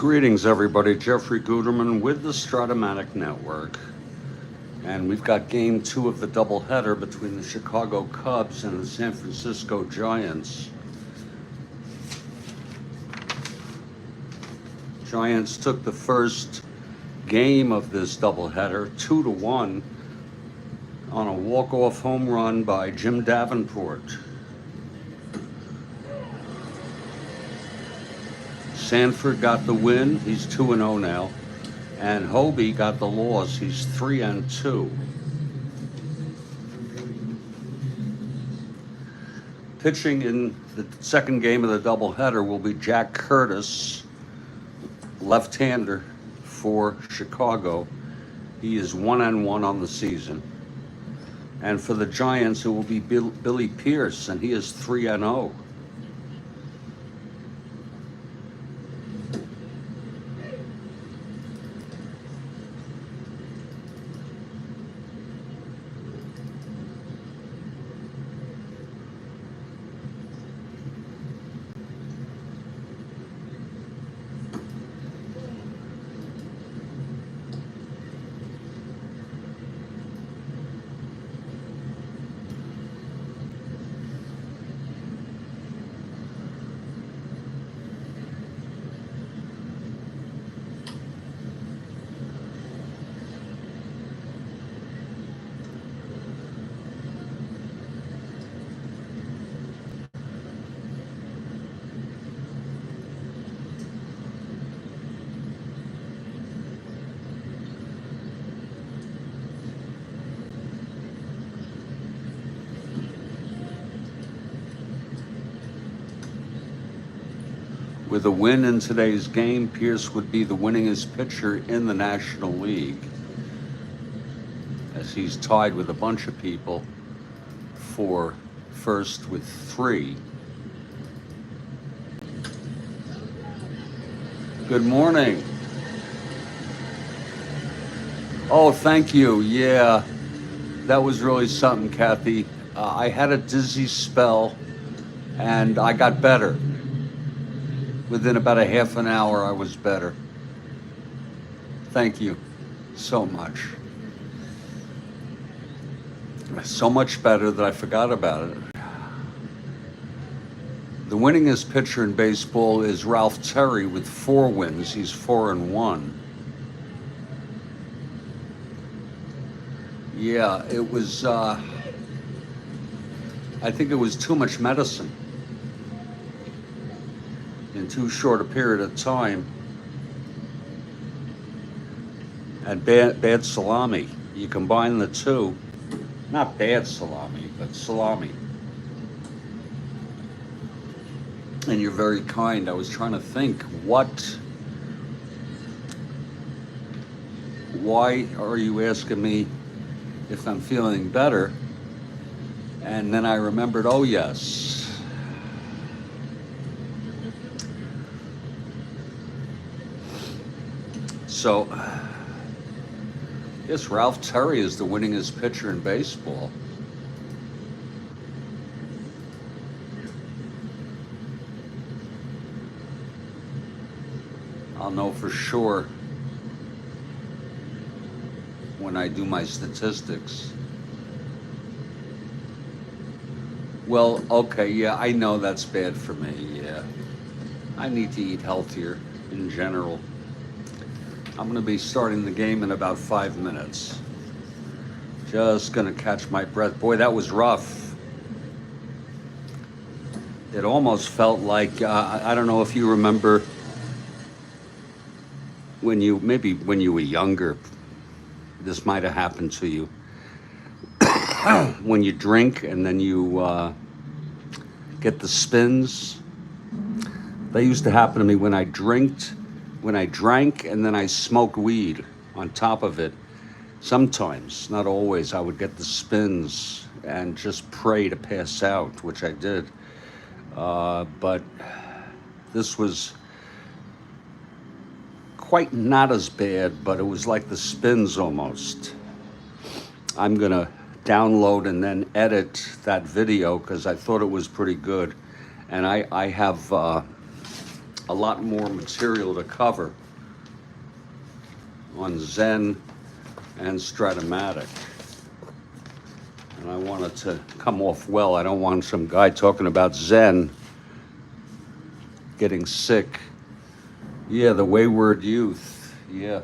Greetings, everybody. Jeffrey Guterman with the Strat-O-Matic Network. And we've got game 2 of the doubleheader between the Chicago Cubs and the San Francisco Giants. Giants took the first game of this doubleheader 2-1 on a walk-off home run by Jim Davenport. Sanford got the win, he's 2-0 now, and Hobie got the loss, he's 3-2. Pitching in the second game of the doubleheader will be Jack Curtis, left-hander for Chicago. He is 1-1 on the season. And for the Giants, it will be Billy Pierce, and he is 3-0. With a win in today's game, Pierce would be the winningest pitcher in the National League, as he's tied with a bunch of people for first with 3. Good morning. Oh, thank you. Yeah, that was really something, Kathy. I had a dizzy spell, and I got better. Within about a half an hour, I was better. Thank you so much. So much better that I forgot about it. The winningest pitcher in baseball is Ralph Terry with 4 wins. He's 4-1. Yeah, it was, I think it was too much medicine in too short a period of time, and bad salami. You combine the two, not bad salami, but salami. And you're very kind. I was trying to think, why are you asking me if I'm feeling better? And then I remembered, oh yes. So, yes, Ralph Terry is the winningest pitcher in baseball. I'll know for sure when I do my statistics. Well, okay, yeah, I know that's bad for me, yeah. I need to eat healthier in general. I'm going to be starting the game in about 5 minutes. Just going to catch my breath. Boy, that was rough. It almost felt like, I don't know if you remember when you were younger, this might have happened to you. When you drink and then you get the spins. That used to happen to me when I drank and then I smoked weed on top of it. Sometimes, not always, I would get the spins and just pray to pass out, which I did. But this was quite not as bad, but it was like the spins almost. I'm gonna download and then edit that video because I thought it was pretty good. And I have a lot more material to cover on Zen and Strat-O-Matic. And I want it to come off well. I don't want some guy talking about Zen getting sick. Yeah, the wayward youth. Yeah.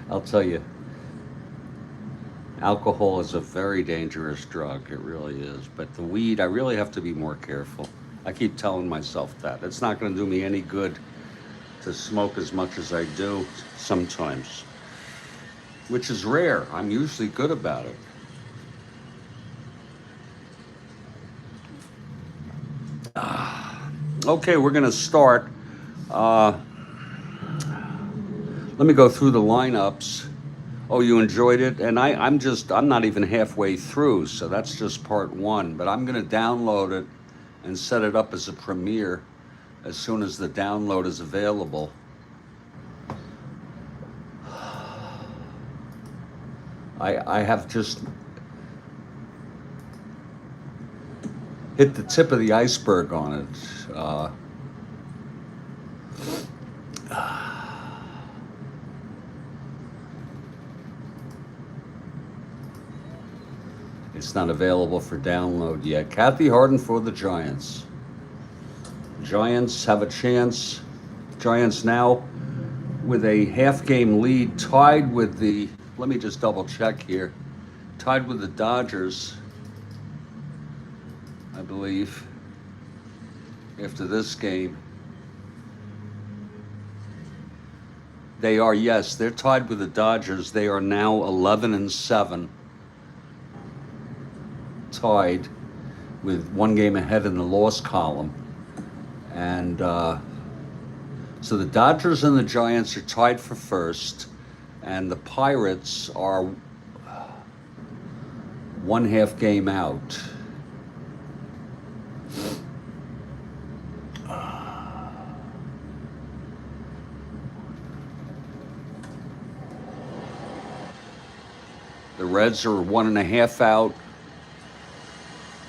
I'll tell you, alcohol is a very dangerous drug. It really is. But the weed, I really have to be more careful. I keep telling myself that. It's not going to do me any good to smoke as much as I do sometimes, which is rare. I'm usually good about it. Okay, we're going to start. Let me go through the lineups. Oh, you enjoyed it? And I'm not even halfway through, so that's just part one. But I'm going to download it and set it up as a premiere as soon as the download is available. I have just hit the tip of the iceberg on it. It's not available for download yet. Kathy Harden for the Giants. Giants have a chance. Giants now with a half-game lead, tied with the, let me just double check here, tied with the Dodgers, I believe, after this game. They are, yes, they're tied with the Dodgers. They are now 11-7. Tied with one game ahead in the loss column. And so the Dodgers and the Giants are tied for first, and the Pirates are one half game out. The Reds are 1.5 out.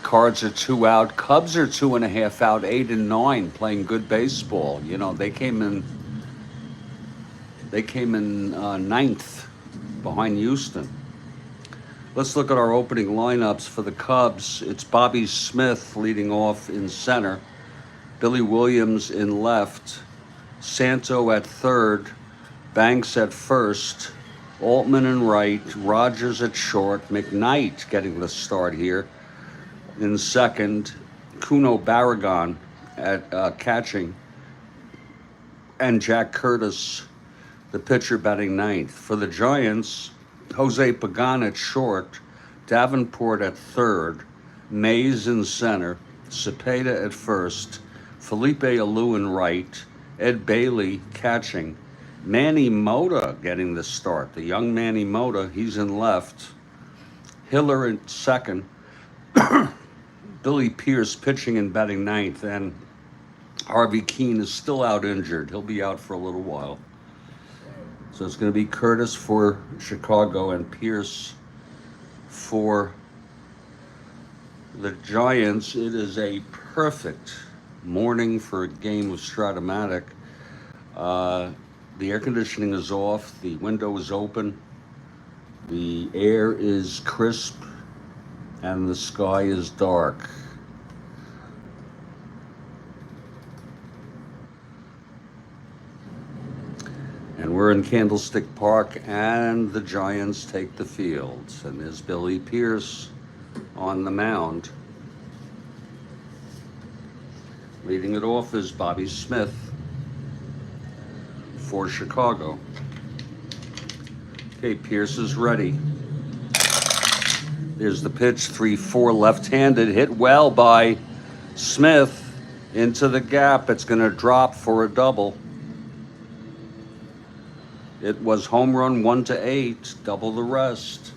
Cards are 2 out. Cubs are 2.5 out, 8 and 9, playing good baseball. You know, they came in ninth behind Houston. Let's look at our opening lineups for the Cubs. It's Bobby Smith leading off in center, Billy Williams in left, Santo at third, Banks at first, Altman in right, Rogers at short, McKnight getting the start here in second, Kuno Barragan at catching, and Jack Curtis, the pitcher, batting ninth. For the Giants, Jose Pagan at short, Davenport at third, Mays in center, Cepeda at first, Felipe Alou in right, Ed Bailey catching, Manny Mota getting the start. The young Manny Mota, he's in left, Hiller in second, Billy Pierce pitching and batting ninth, and Harvey Keene is still out injured. He'll be out for a little while. So it's going to be Curtis for Chicago and Pierce for the Giants. It is a perfect morning for a game of Strat-O-Matic. The air conditioning is off. The window is open. The air is crisp. And the sky is dark. And we're in Candlestick Park, and the Giants take the field. And there's Billy Pierce on the mound. Leading it off is Bobby Smith for Chicago. Okay, Pierce is ready. There's the pitch, 3-4 left-handed, hit well by Smith into the gap. It's going to drop for a double. It was home run 1-8, double the rest.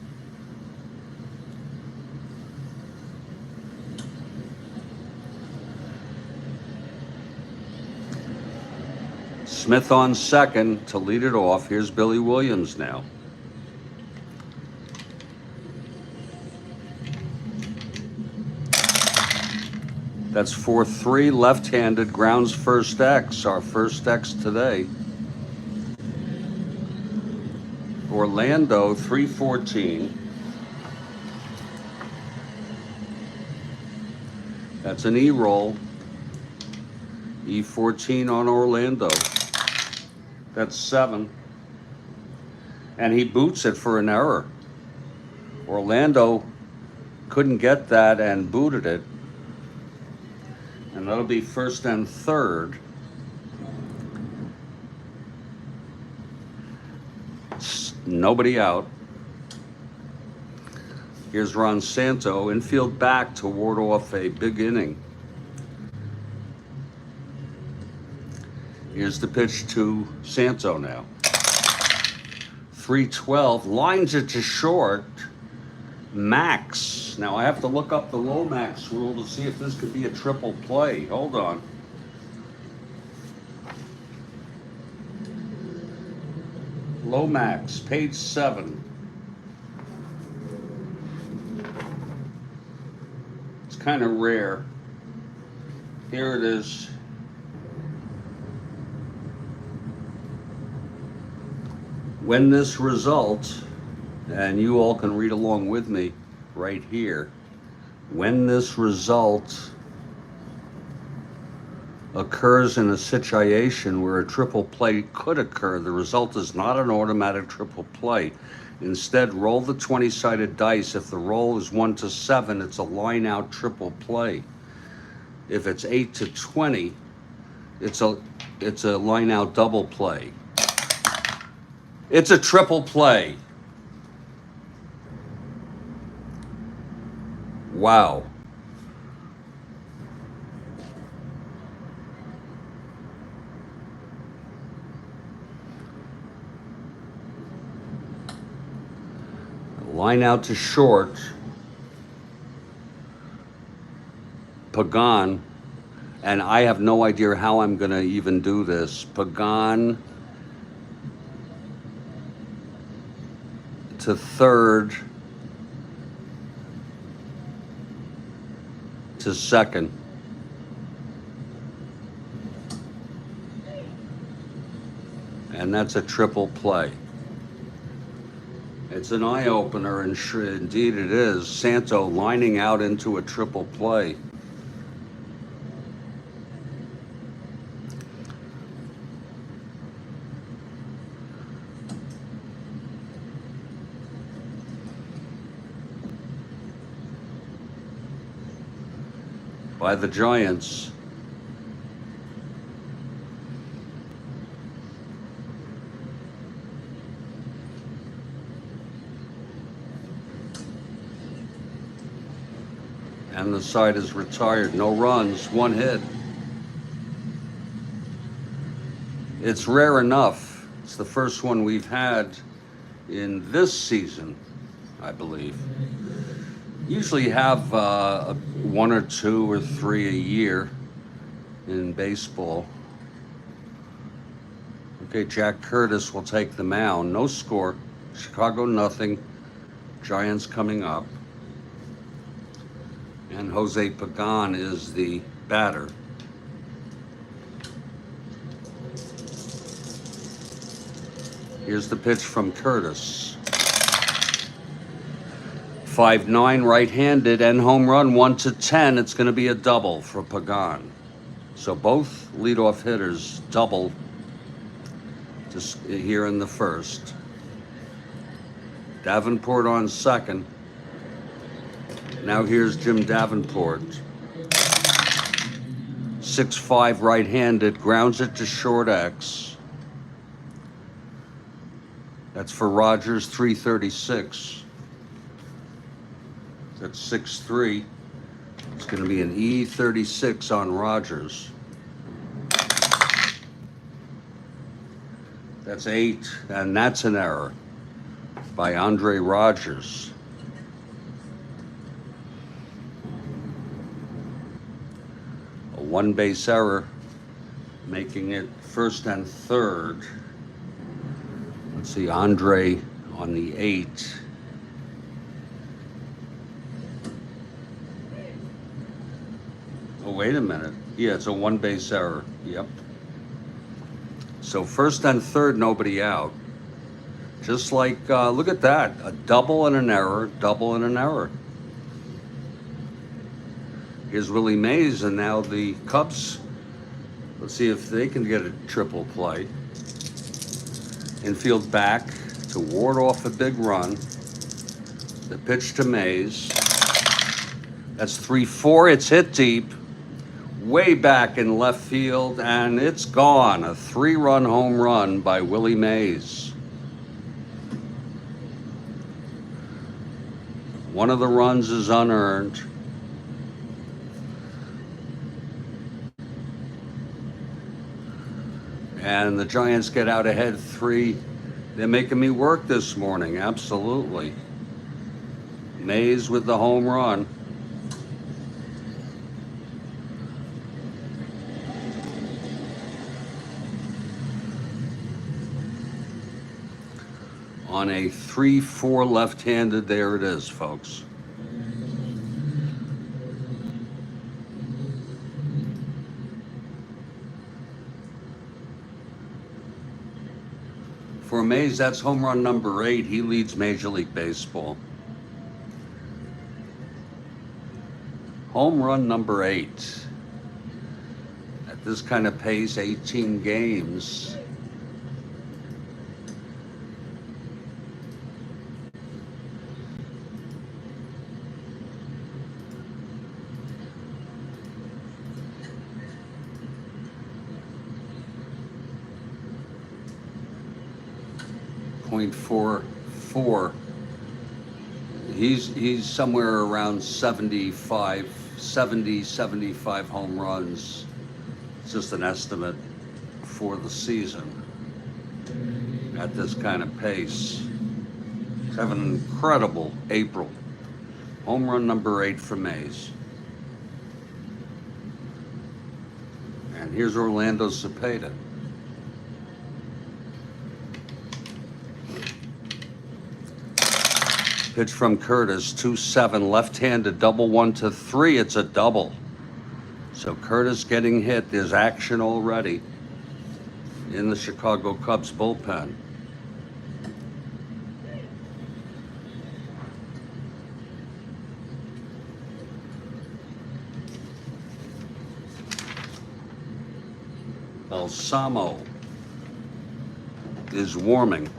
Smith on second to lead it off. Here's Billy Williams now. That's 4-3, left-handed, grounds first X, our first X today. Orlando, 314. That's an E-roll. E14 on Orlando. That's 7. And he boots it for an error. Orlando couldn't get that and booted it. And that'll be first and third. Nobody out. Here's Ron Santo, infield back to ward off a big inning. Here's the pitch to Santo now. 312, lines it to short. Max. Now I have to look up the Lomax rule to see if this could be a triple play. Hold on. Lomax, page 7. It's kind of rare. Here it is. When this result, and you all can read along with me right here, when this result occurs in a situation where a triple play could occur, the result is not an automatic triple play. Instead, roll the 20-sided dice. If the roll is 1 to 7, it's a line out triple play. If it's 8 to 20, it's a line out double play. It's a triple play. Wow. Line out to short. Pagan, and I have no idea how I'm going to even do this. Pagan to third to second. And that's a triple play. It's an eye-opener, and sure, indeed it is. Santo lining out into a triple play. By the Giants. And the side is retired. No runs, 1 hit. It's rare enough. It's the first one we've had in this season, I believe. Usually have 1 or 2 or 3 a year in baseball. Okay, Jack Curtis will take the mound. No score. Chicago nothing. Giants coming up. And Jose Pagan is the batter. Here's the pitch from Curtis. 5'9", right-handed, and home run 1 to 10. It's going to be a double for Pagan. So both leadoff hitters double just here in the first. Davenport on second. Now here's Jim Davenport. 6'5", right-handed, grounds it to short X. That's for Rogers, 336. That's 6'3". It's going to be an E36 on Rogers. That's 8, and that's an error by Andre Rogers. A 1-base error, making it first and third. Let's see, Andre on the 8. wait a minute. Yeah, it's a one base error. Yep. So first and third, nobody out. Just like, look at that. A double and an error, double and an error. Here's Willie Mays, and now the Cubs. Let's see if they can get a triple play. Infield back to ward off a big run. The pitch to Mays. That's 3-4. It's hit deep. Way back in left field, and it's gone. A 3-run home run by Willie Mays. One of the runs is unearned. And the Giants get out ahead 3. They're making me work this morning, absolutely. Mays with the home run. On a 3-4 left-handed, there it is, folks. For Mays, that's home run number 8. He leads Major League Baseball. Home run number 8. At this kind of pace, 18 games. .44. He's somewhere around 75 home runs. It's just an estimate for the season at this kind of pace. He's having an incredible April. Home run number 8 for Mays. And here's Orlando Cepeda. Pitch from Curtis, 2-7, left-handed, double 1-3. It's a double. So Curtis getting hit. There's action already in the Chicago Cubs bullpen. Balsamo is warming.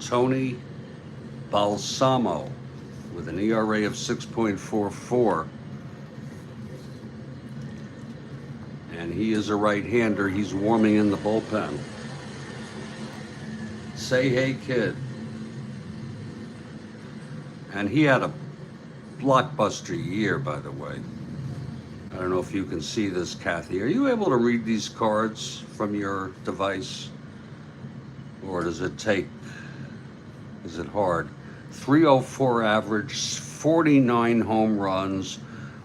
Tony Balsamo with an ERA of 6.44. And he is a right-hander. He's warming in the bullpen. Say hey, kid. And he had a blockbuster year, by the way. I don't know if you can see this, Kathy. Are you able to read these cards from your device? Or does it take... Is it hard? 304 average, 49 home runs,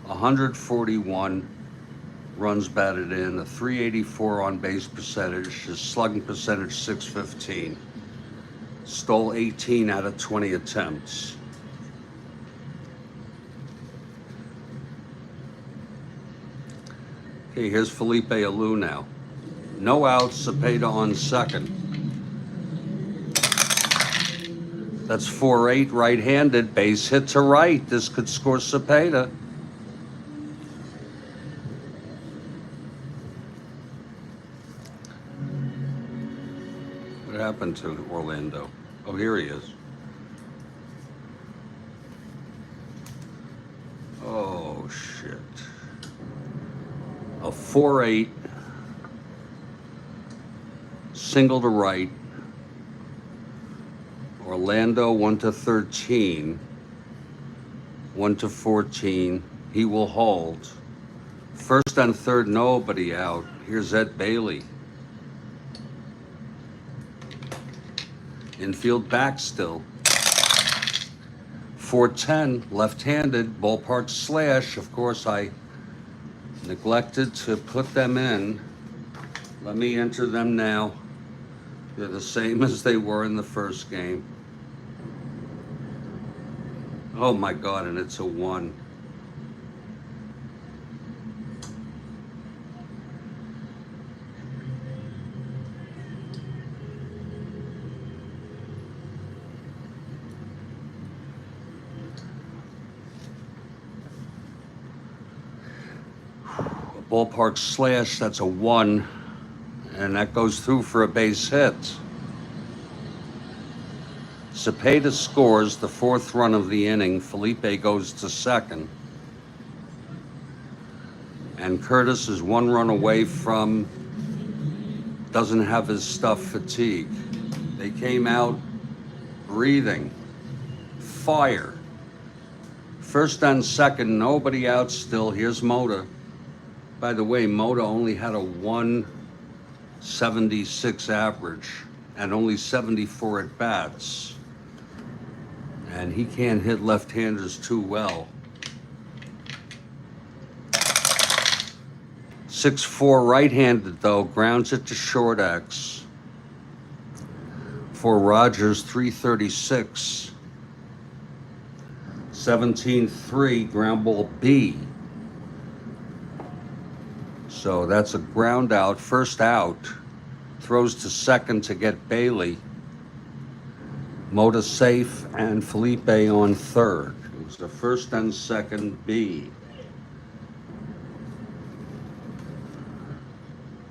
141 runs batted in, a 384 on base percentage, his slugging percentage 615. Stole 18 out of 20 attempts. Okay, here's Felipe Alou now. No outs, Cepeda on second. That's 4-8, right-handed, base hit to right. This could score Cepeda. What happened to Orlando? Oh, here he is. Oh, shit. A 4-8, single to right. Orlando 1-13, 1-14. He will hold. First and third, nobody out. Here's Ed Bailey. Infield back still. 410, left-handed, ballpark slash. Of course, I neglected to put them in. Let me enter them now. They're the same as they were in the first game. Oh my God, and it's a 1. Ballpark slash, that's a 1, and that goes through for a base hit. Cepeda scores the 4th run of the inning. Felipe goes to second. And Curtis is 1 run away from doesn't have his stuff fatigue. They came out breathing fire. First and second, nobody out still. Here's Mota. By the way, Mota only had a 176 average and only 74 at bats. And he can't hit left-handers too well. 6'4" right-handed though, grounds it to short X. For Rogers, 336. 17-3, ground ball B. So that's a ground out, first out. Throws to second to get Bailey. Mota safe and Felipe on third. It was the first and second B.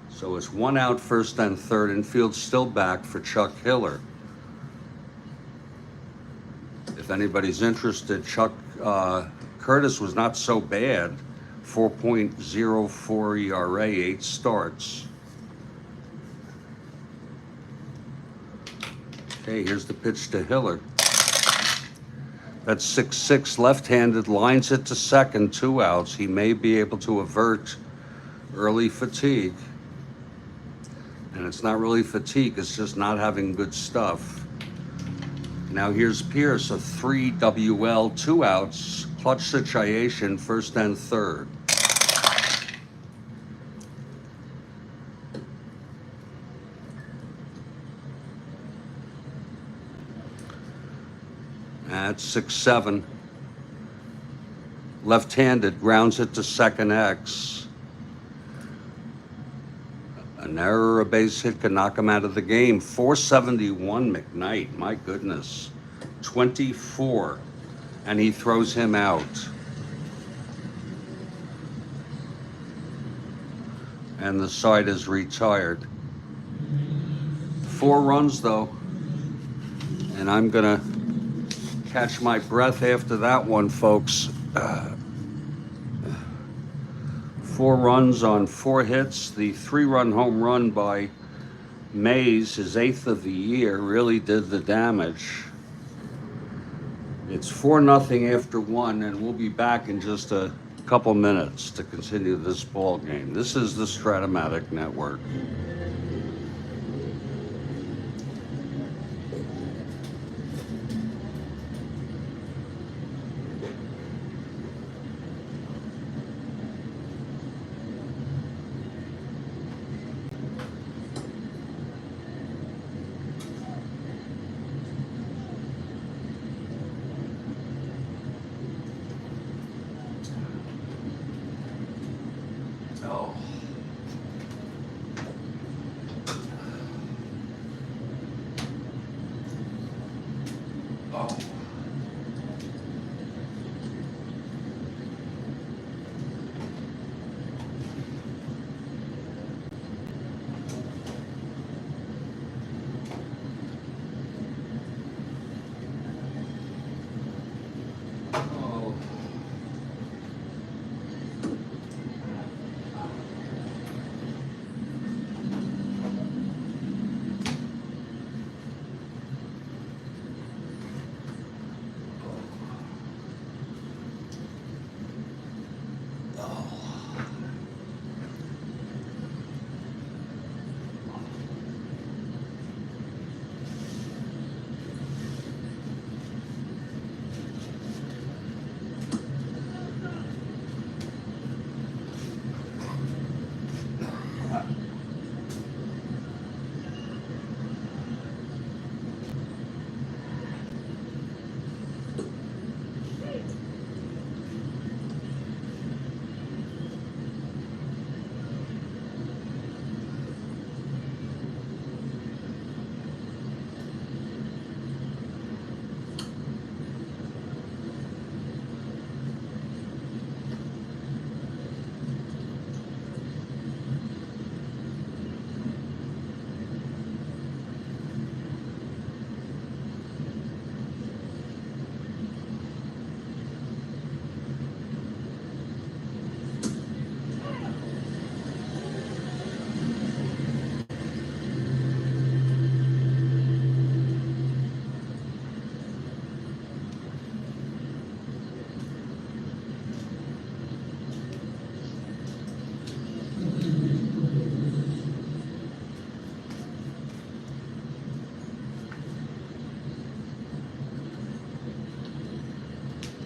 So it's 1 out, first and third. Infield's still back for Chuck Hiller. If anybody's interested, Curtis was not so bad. 4.04 ERA, 8 starts. Okay, here's the pitch to Hiller. That's 6-6 left-handed, lines it to second, 2 outs. He may be able to avert early fatigue. And it's not really fatigue, it's just not having good stuff. Now here's Pierce, a 3 WL, 2 outs, clutch situation, first and third. That's 6-7. Left-handed, grounds it to second X. An error, a base hit could knock him out of the game. 471 McKnight, my goodness. 24, and he throws him out. And the side is retired. 4 runs though, and I'm gonna catch my breath after that one, folks. 4 runs on 4 hits. The 3-run home run by Mays, his 8th of the year, really did the damage. It's 4-0 after 1, and we'll be back in just a couple minutes to continue this ball game. This is the Strat-O-Matic Network.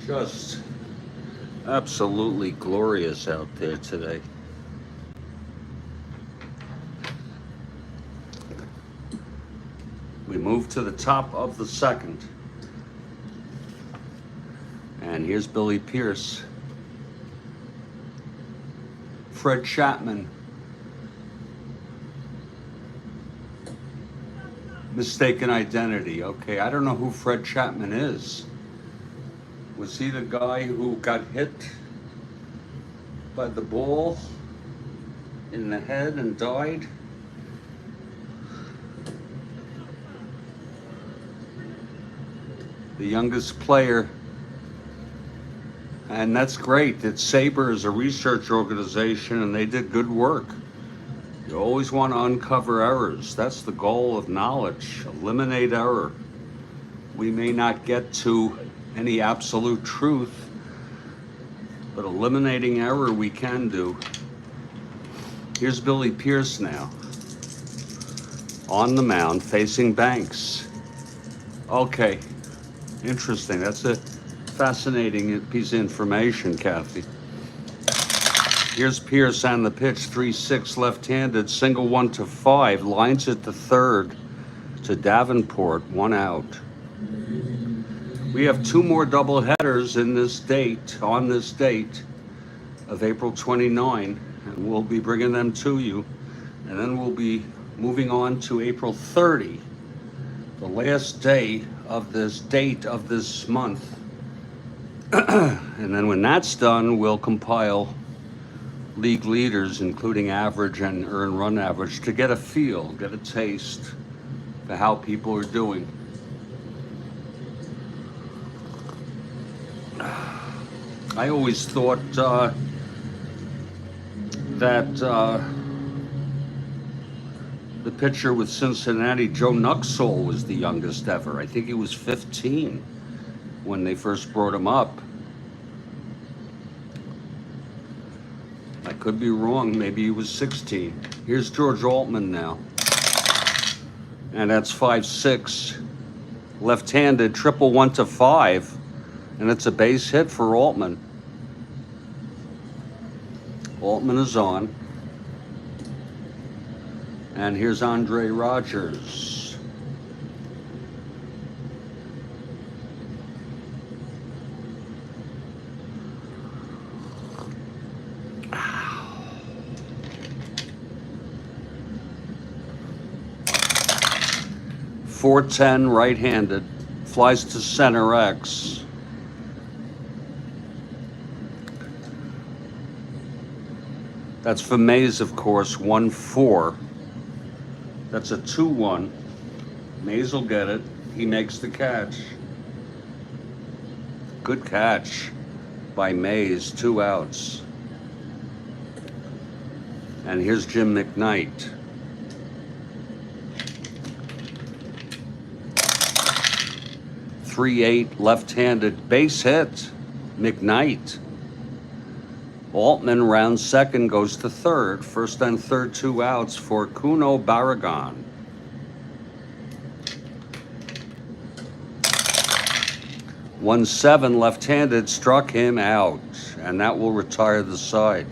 Just absolutely glorious out there today. We move to the top of the second. And here's Billy Pierce. Fred Chapman. Mistaken identity. Okay, I don't know who Fred Chapman is. Was he the guy who got hit by the ball in the head and died? The youngest player. And that's great. It's Sabre is a research organization and they did good work. You always want to uncover errors. That's the goal of knowledge. Eliminate error. We may not get to any absolute truth, but eliminating error we can do. Here's Billy Pierce now. On the mound, facing Banks. Okay, interesting. That's a fascinating piece of information, Kathy. Here's Pierce on the pitch, 3-6 left-handed, single 1-5, lines it to third to Davenport, 1 out. We have 2 more double headers in this date, on this date of April 29, and we'll be bringing them to you. And then we'll be moving on to April 30, the last day of this date of this month. And then when that's done, we'll compile league leaders, including average and earned run average, to get a feel, get a taste for how people are doing. I always thought that the pitcher with Cincinnati, Joe Nuxhall, was the youngest ever. I think he was 15 when they first brought him up. I could be wrong, maybe he was 16. Here's George Altman now. And that's 5-6. Left-handed, triple 1-5. And it's a base hit for Altman. Altman is on. And here's Andre Rogers. .410 right-handed, flies to center X. That's for Mays, of course, 1-4. That's a 2-1. Mays will get it. He makes the catch. Good catch by Mays, 2 outs. And here's Jim McKnight. .38 left-handed base hit. McKnight. Altman rounds second, goes to third. First and third, 2 outs for Kuno Barragan. .17 left-handed, struck him out, and that will retire the side.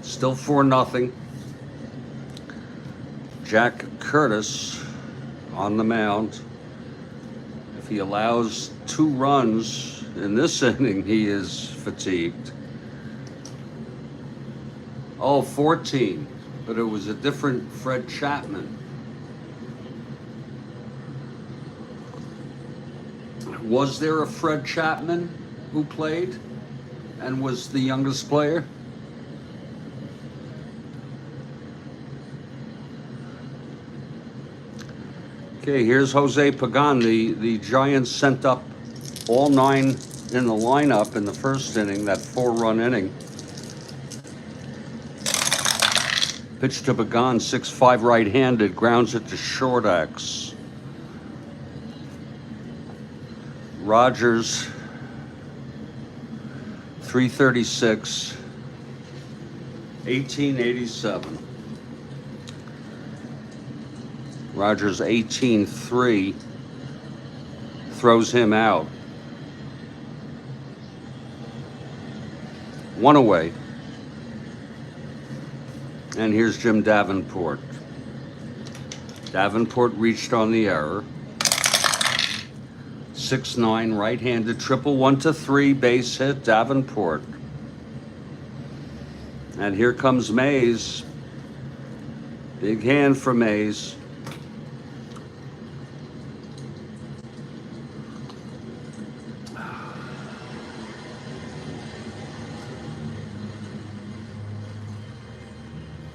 Still 4-0. Jack Curtis on the mound. If he allows 2 runs in this inning, he is fatigued. Oh, 14, but it was a different Fred Chapman. Was there a Fred Chapman who played and was the youngest player? Okay, here's Jose Pagan. The Giants sent up all 9 in the lineup in the first inning, that 4-run inning. Pitch to Pagan, 6'5" right-handed, grounds it to short X. Rogers, 336, 1887. Rogers 18-3, throws him out. 1 away. And here's Jim Davenport. Davenport reached on the error. 6-9, right-handed, triple 1-3, base hit, Davenport. And here comes Mays. Big hand for Mays.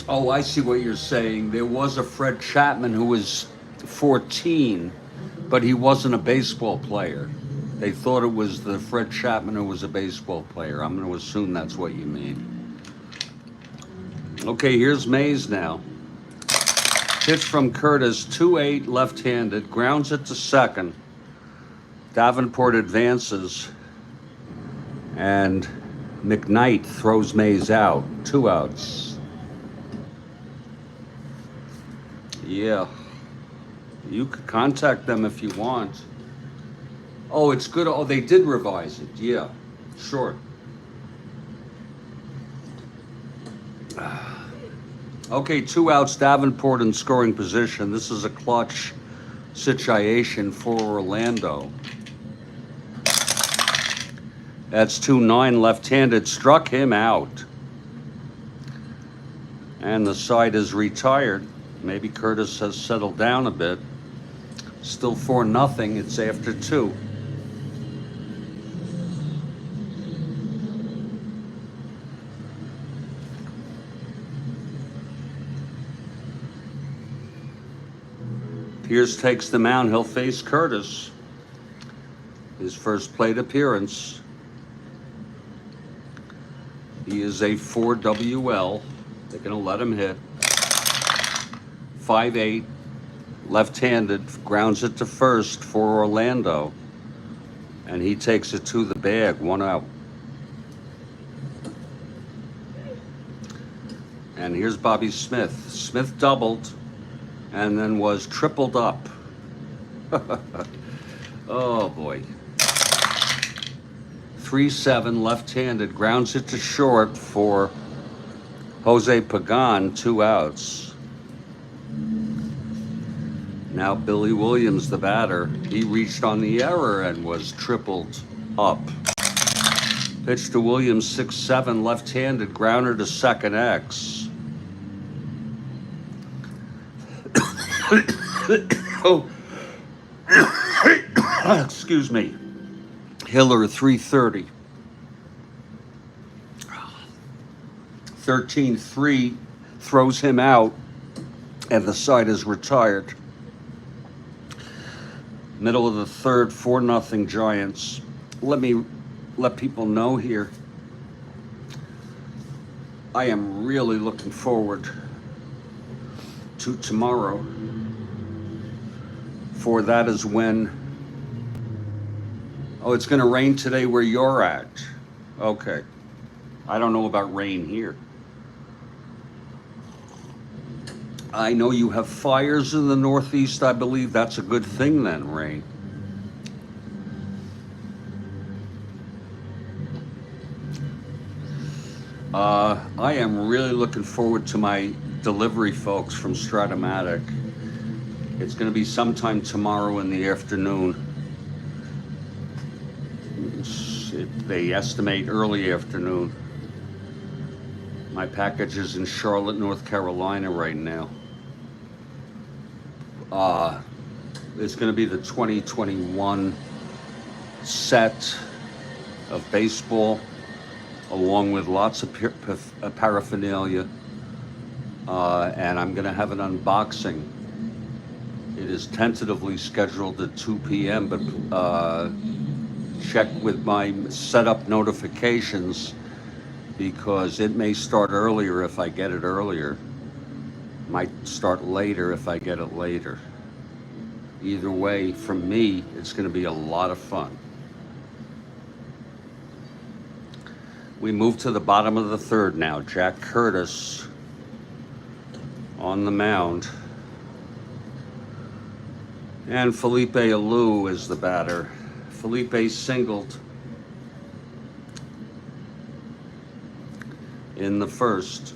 Oh, I see what you're saying. There was a Fred Chapman who was 14, but he wasn't a baseball player. They thought it was the Fred Chapman who was a baseball player. I'm going to assume that's what you mean. Okay, here's Mays now. Pitch from Curtis, 2-8, left-handed, grounds it to second. Davenport advances, and McKnight throws Mays out. 2 outs. Yeah, you could contact them if you want. Oh, it's good. Oh, they did revise it. Yeah, sure. Okay, 2 outs, Davenport in scoring position. This is a clutch situation for Orlando. That's 2-9, left-handed, struck him out. And the side is retired. Maybe Curtis has settled down a bit. Still 4-0, it's after 2. Pierce takes the mound, he'll face Curtis. His first plate appearance. He is a 4 WL. They're gonna let him hit. 5-8, left-handed, grounds it to first for Orlando. And he takes it to the bag, 1 out. And here's Bobby Smith. Smith doubled and then was tripled up. Oh boy. 3-7, left-handed, grounds it to short for Jose Pagan, 2 outs. Now Billy Williams, the batter, he reached on the error and was tripled up. Pitch to Williams, 6-7, left-handed, grounder to second X. Oh, excuse me. Hiller, 330. 13-3 throws him out, and the side is retired. Middle of the third, 4-0 Giants. Let me let people know here. I am really looking forward to tomorrow. For that is when, oh, it's going to rain today where you're at. Okay. I don't know about rain here. I know you have fires in the Northeast. I believe that's a good thing then, Ray. I am really looking forward to my delivery, folks, from Strat-O-Matic. It's going to be sometime tomorrow in the afternoon. They estimate early afternoon. My package is in Charlotte, North Carolina right now. It's going to be the 2021 set of baseball, along with lots of paraphernalia, and I'm going to have an unboxing. It is tentatively scheduled at 2 p.m., but check with my setup notifications because it may start earlier if I get it earlier. Might start later if I get it later. Either way, for me, it's going to be a lot of fun. We move to the bottom of the third now. Jack Curtis on the mound. And Felipe Alou is the batter. Felipe singled in the first.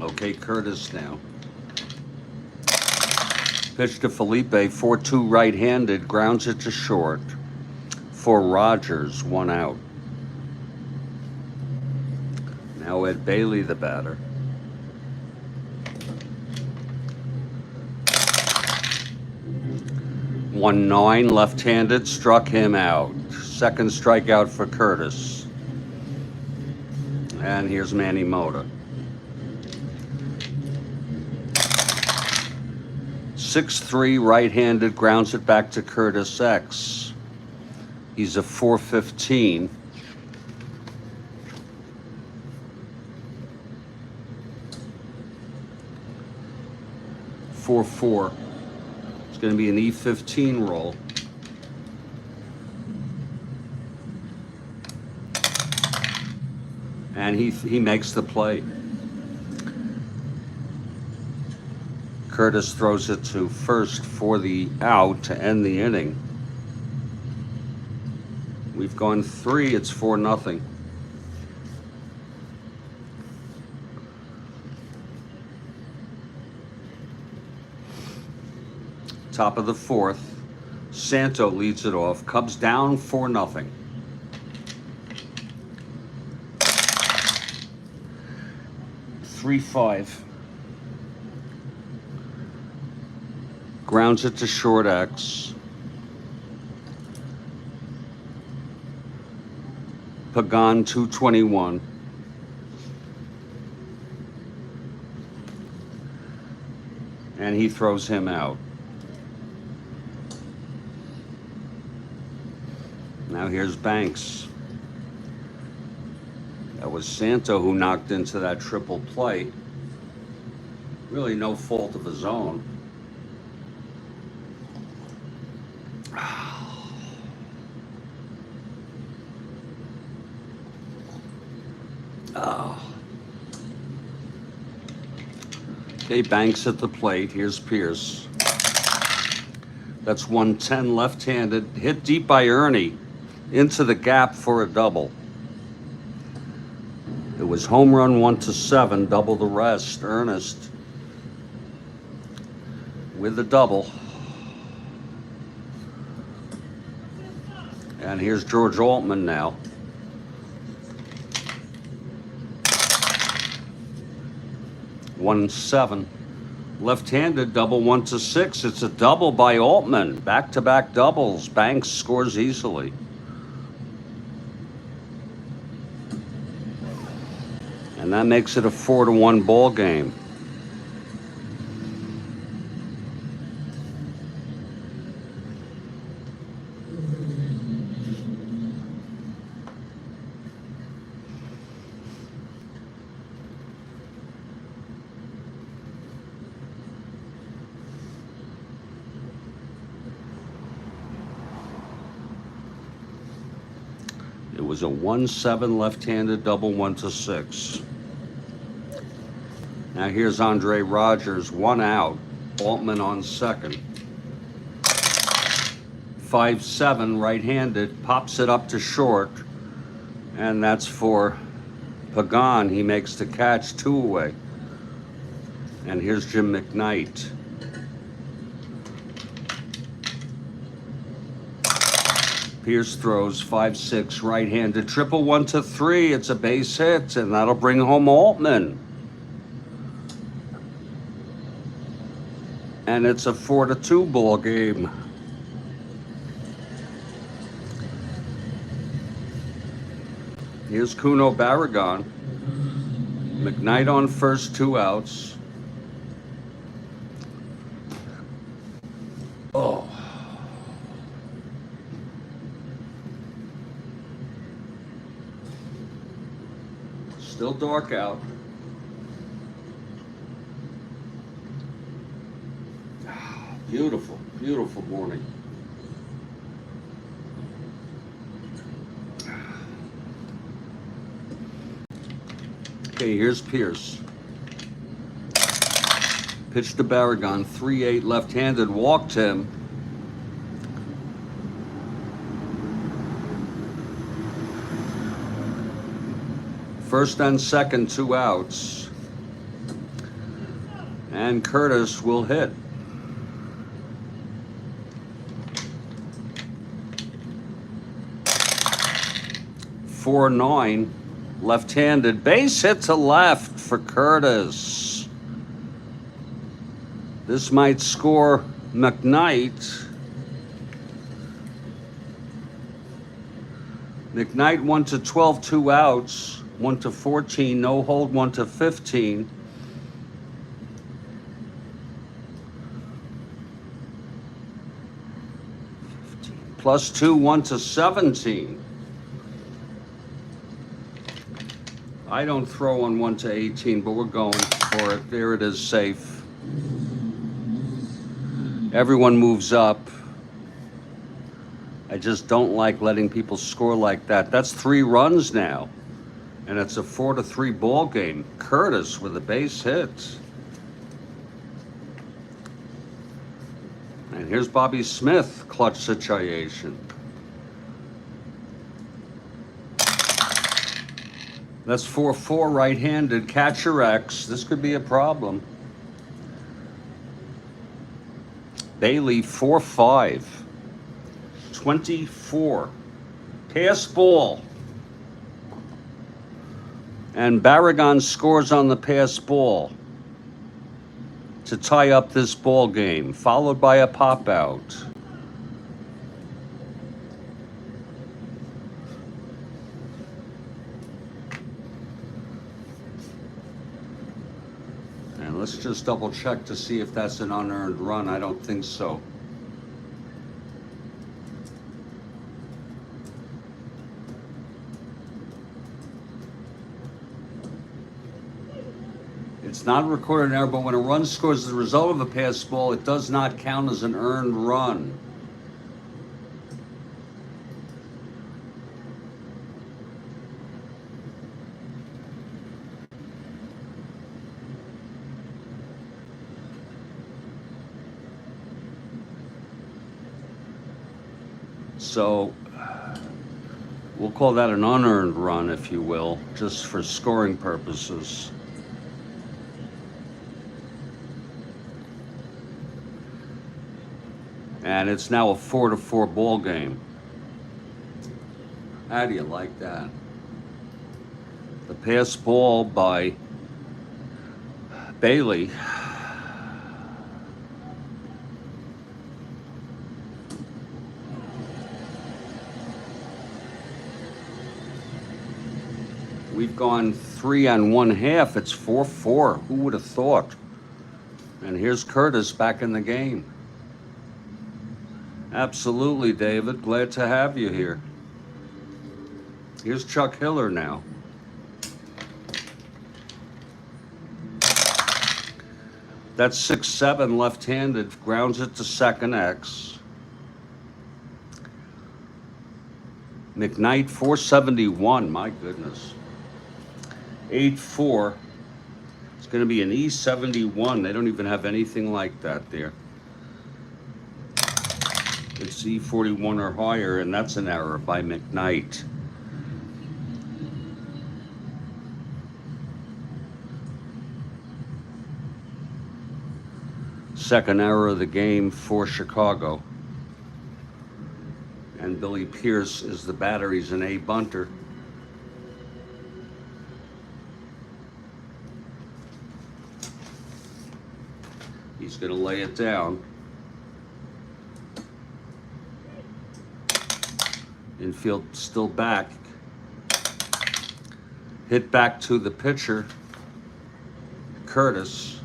Okay, Curtis now. Pitch to Felipe, 4-2 right-handed, grounds it to short. For Rogers, 1 out. Now Ed Bailey, the batter. One 9 left-handed, struck him out. Second strikeout for Curtis. And here's Manny Mota. 6-3 right-handed, grounds it back to Curtis X. He's a 4-15. Four. It's going to be an E15 roll. And he makes the play. Curtis throws it to first for the out to end the inning. We've gone 3, it's 4-0. Top of the 4th, Santo leads it off. Cubs down 4-0. Three-5. Grounds it to short X. Pagan 221. And he throws him out. Now here's Banks. That was Santo who knocked into that triple play. Really no fault of his own. Oh. Okay, Banks at the plate. Here's Pierce. That's 110 left-handed. Hit deep by Ernie. Into the gap for a double. It was home run 1-7, double the rest. Ernest with the double. And here's George Altman now. (1-7). Left-handed double 1-6. It's a double by Altman. Back-to-back doubles. Banks scores easily. And that makes it a 4-1 ball game. It was a 1-7 left-handed double 1-6. Now here's Andre Rogers, 1 out. Altman on second. 5-7 right-handed, pops it up to short, and that's for Pagan. He makes the catch, 2 away. And here's Jim McKnight. Pierce throws 5-6 right-handed, triple 1-3. It's a base hit, and that'll bring home Altman. And it's a 4-2 ball game. Here's Kuno Barragan. McKnight on first, 2 outs. Oh. Still dark out. Beautiful, beautiful morning. Okay, here's Pierce. Pitch to Barragon, 3-8 left-handed, walked him. First and second, 2 outs. And Curtis will hit. 4-9, left-handed, base hit to left for Curtis. This might score McKnight. McKnight 1-12, 2 outs, 1-14, no hold, 1-15. +2, 1-17. I don't throw on 1-18, but we're going for it. There it is, safe. Everyone moves up. I just don't like letting people score like that. That's 3 runs now, and it's a 4-3 ball game. Curtis with a base hit. And here's Bobby Smith, clutch situation. That's 4-4 right-handed, catcher X. This could be a problem. Bailey 4-5, 24. Pass ball. And Barragon scores on the pass ball to tie up this ball game, followed by a pop out. And let's just double check to see if that's an unearned run. I don't think so. It's not recorded an error, but when a run scores as a result of a pass ball, it does not count as an earned run. So we'll call that an unearned run, if you will, just for scoring purposes. And it's now a 4-4 ball game. How do you like that? The pass ball by Bailey. We've gone 3 1/2. It's 4-4. Who would have thought? And here's Curtis back in the game. Absolutely, David. Glad to have you here. Here's Chuck Hiller now. That's 6-7 left-handed. Grounds it to second X. McKnight 471. My goodness. 8-4. It's going to be an E71. They don't even have anything like that there. It's E41 or higher, and that's an error by McKnight. Second error of the game for Chicago. And Billy Pierce is the batter. He's an A bunter. He's going to lay it down. Infield still back. Hit back to the pitcher, Curtis.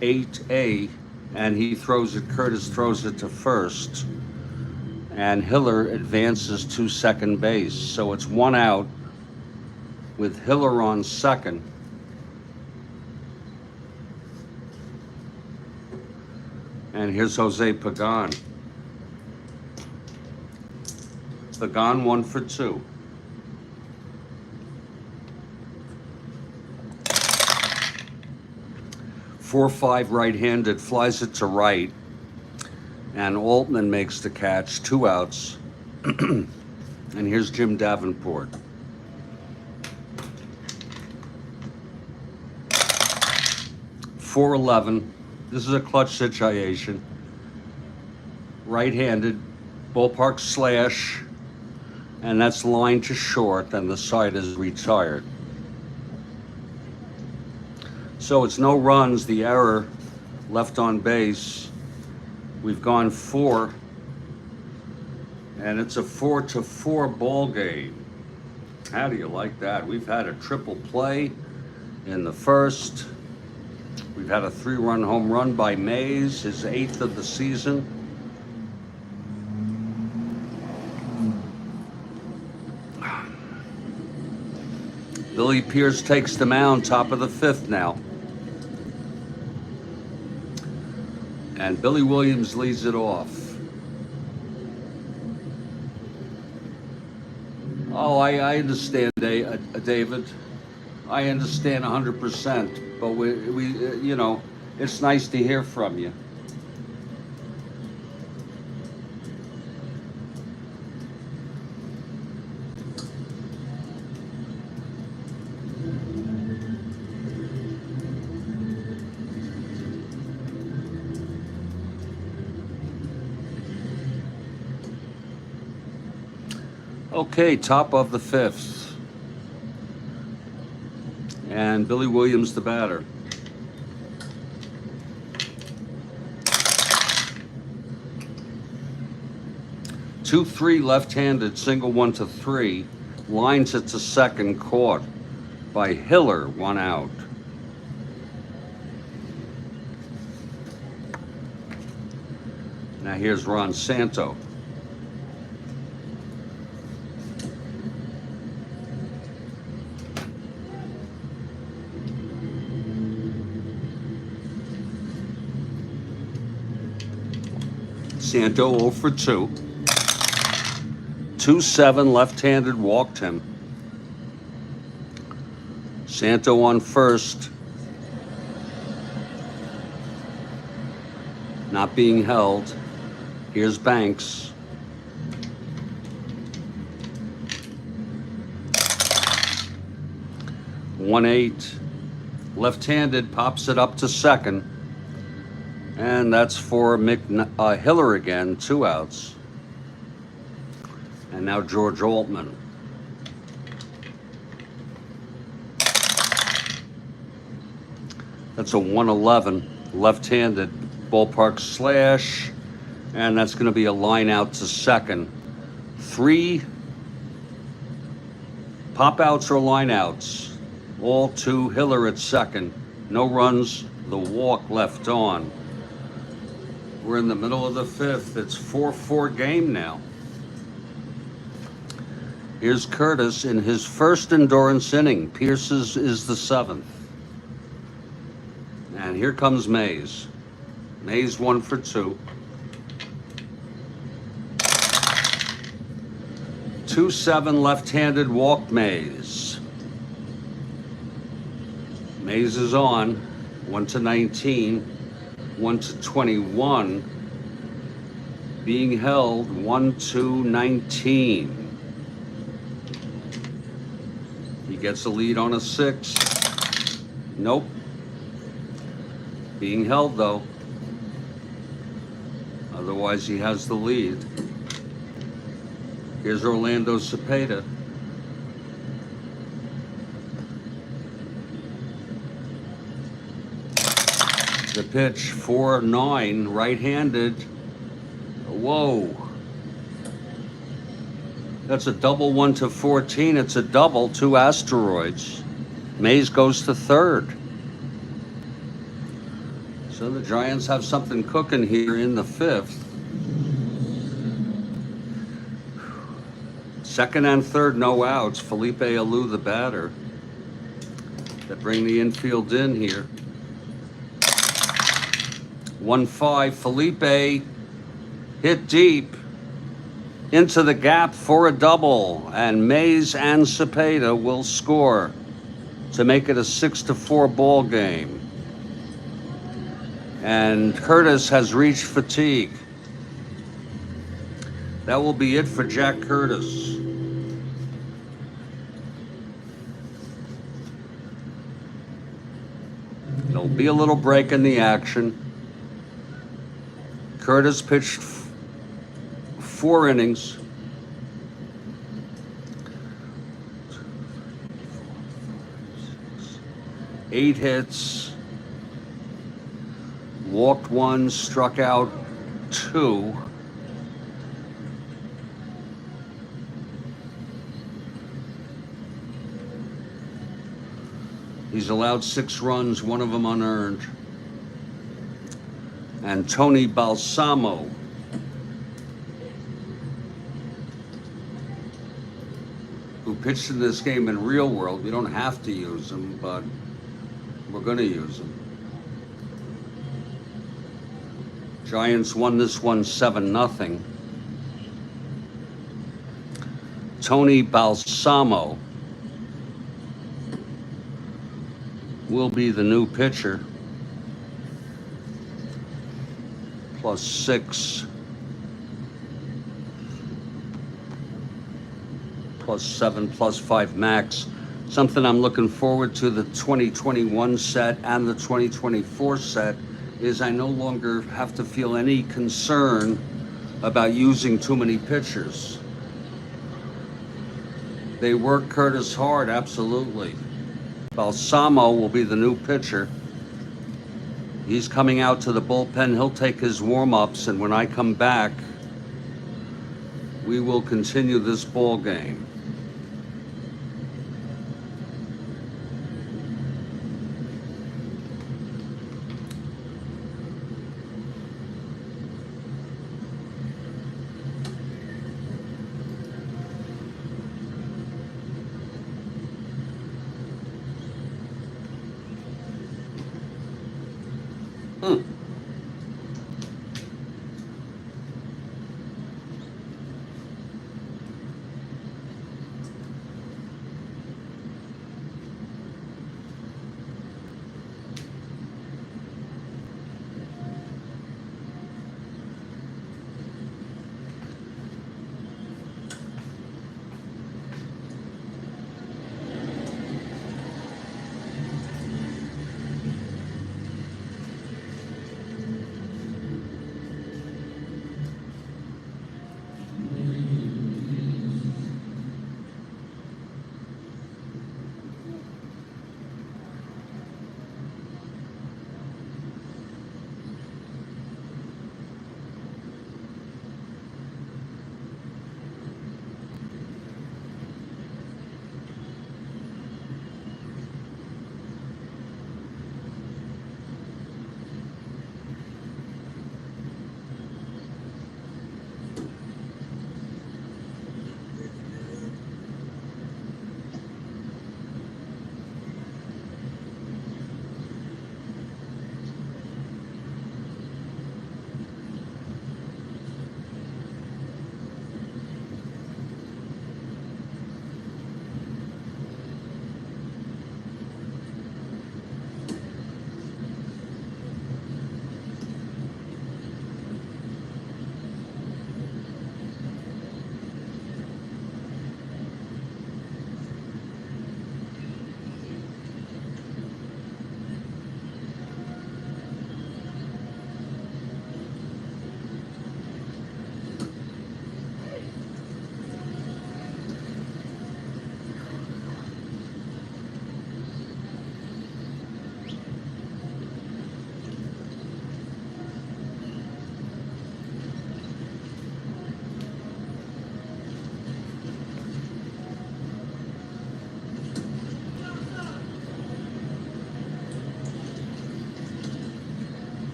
8A, and he throws it. Curtis throws it to first. And Hiller advances to second base. So it's 1 out with Hiller on second. And here's Jose Pagan. Pagan 1 for 2. 4-5 right-handed, flies it to right, and Altman makes the catch, 2 outs. And here's Jim Davenport. .411. This is a clutch situation. Right-handed, ballpark slash, and that's line to short, and the side is retired. So it's no runs, the error, left on base. We've gone 4, and it's a 4-4 ball game. How do you like that? We've had a triple play in the first. We've had a 3-run home run by Mays, his 8th of the season. Billy Pierce takes the mound, top of the 5th now. And Billy Williams leads it off. Oh, I understand, David. I understand 100%. But we, you know, it's nice to hear from you. Okay, top of the 5th. And Billy Williams, the batter. Two, 3 left-handed, single 1-3. Lines it to second, caught by Hiller, 1 out. Now here's Ron Santo. Santo 0 for 2. 2-7, left-handed, walked him. Santo on first. Not being held. Here's Banks. .18, left-handed, pops it up to second. And that's for Hiller again, 2 outs. And now George Altman. That's a 111, left-handed, ballpark slash, and that's going to be a line out to second. 3 pop outs or line outs, all to Hiller at second. No runs, the walk left on. We're in the middle of the 5th. It's 4-4 game now. Here's Curtis in his first endurance inning. Pierce's is the 7th. And here comes Mays. Mays 1 for 2. 2-7, left-handed, walked Mays. Mays is on. 1-19. 1-21. Being held. 1-19. He gets a lead on a 6. Nope. Being held though. Otherwise he has the lead. Here's Orlando Cepeda. The pitch, 4-9, right-handed. Whoa. That's a double 1-14. It's a double, 2 asteroids. Mays goes to third. So the Giants have something cooking here in the 5th. Second and third, no outs. Felipe Alou, the batter. That bring the infield in here. 1-5, Felipe hit deep into the gap for a double, and Mays and Cepeda will score to make it a 6-4 ball game. And Curtis has reached fatigue. That will be it for Jack Curtis. There'll be a little break in the action. Curtis pitched 4 innings. 8 hits, walked 1, struck out 2. He's allowed 6 runs, 1 of them unearned. And Tony Balsamo who pitched in this game in real world. We don't have to use him, but we're going to use him. Giants won this one 7-0. Tony Balsamo will be the new pitcher. +6, +7, +5 max. Something I'm looking forward to the 2021 set and the 2024 set is I no longer have to feel any concern about using too many pitchers. They work Curtis hard, absolutely. Balsamo will be the new pitcher. He's coming out to the bullpen. He'll take his warm-ups, and when I come back, we will continue this ball game.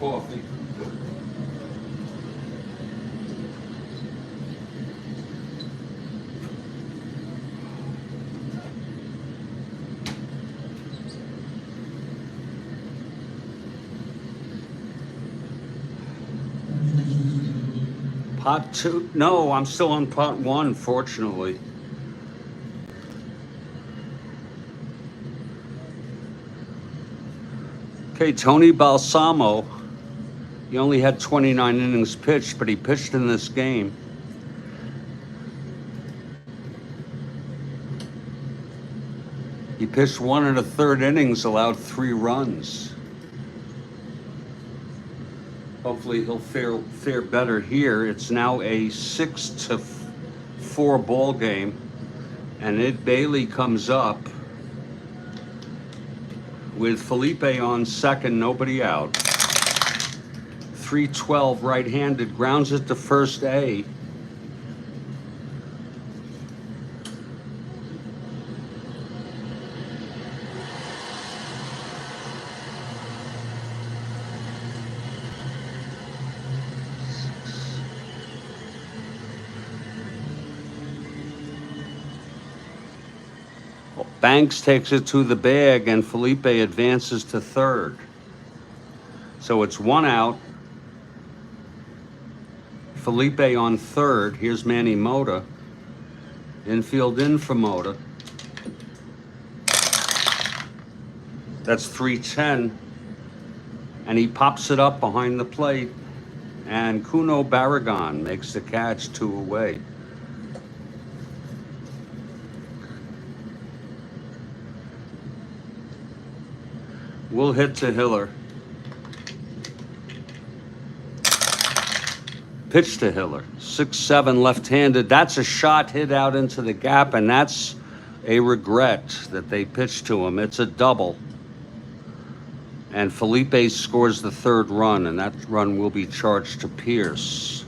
Coffee. Pot 2? No, I'm still on pot 1, fortunately. Okay, Tony Balsamo. He only had 29 innings pitched, but he pitched in this game. He pitched 1 1/3 innings, allowed 3 runs. Hopefully he'll fare better here. It's now a 6-4 ball game, and Ed Bailey comes up with Felipe on second, nobody out. 3-12 right-handed, grounds it to first A. Banks takes it to the bag, and Felipe advances to third. So it's 1 out. Felipe on third. Here's Manny Mota. Infield in for Mota. That's 3-10. And he pops it up behind the plate. And Kuno Barragan makes the catch, 2 away. We'll hit to Hiller. Pitch to Hiller. 6-7 left-handed. That's a shot hit out into the gap, and that's a regret that they pitched to him. It's a double. And Felipe scores the third run, and that run will be charged to Pierce.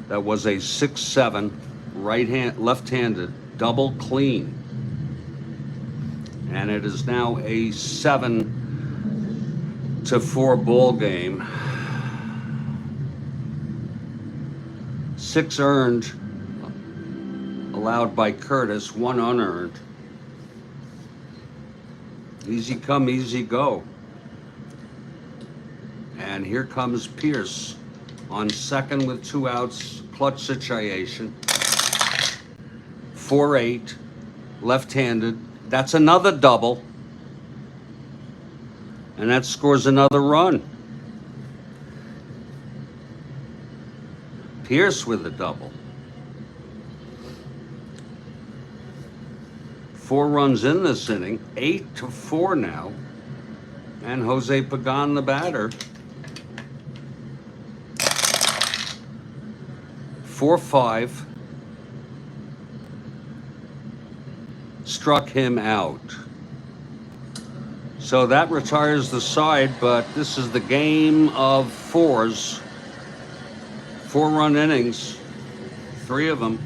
That was a 6-7 left-handed double clean. And it is now a 7-4 ball game. 6 earned, allowed by Curtis, 1 unearned. Easy come, easy go. And here comes Pierce on second with 2 outs, clutch situation. 4-8, left-handed. That's another double. And that scores another run. Pierce with a double. 4 runs in this inning, 8-4 now. And Jose Pagan, the batter. 4-5. Struck him out. So that retires the side, but this is the game of 4s. 4-run innings, 3 of them.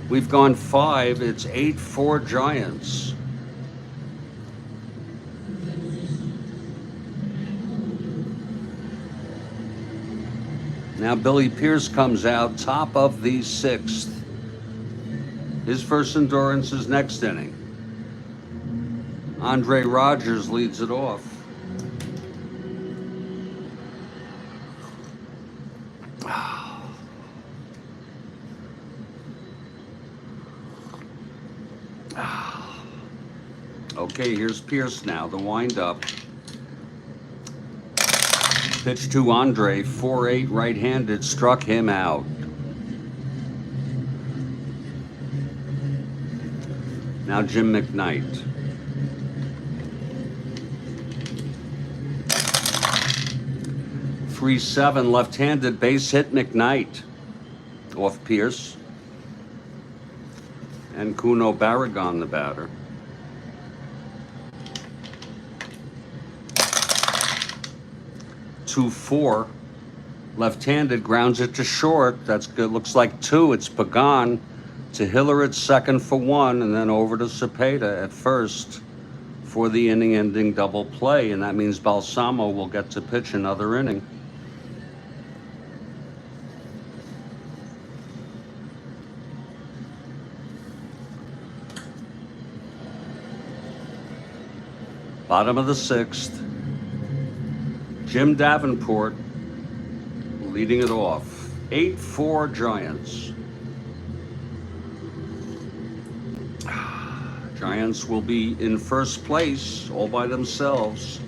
We've gone 5. It's 8-4 Giants. Now Billy Pierce comes out, top of the 6th. His first endurance is next inning. Andre Rogers leads it off. Okay, here's Pierce now, the windup. Pitch to Andre, 4-8 right-handed, struck him out. Now Jim McKnight. .37 left-handed, base hit McKnight off Pierce. And Kuno Barragan, the batter. 2-4 left-handed, grounds it to short. That's good. Looks like 2. It's Pagan to Hiller at second for 1, and then over to Cepeda at first for the inning-ending double play, and that means Balsamo will get to pitch another inning. Bottom of the 6th. Jim Davenport leading it off. 8-4 Giants. Giants will be in first place all by themselves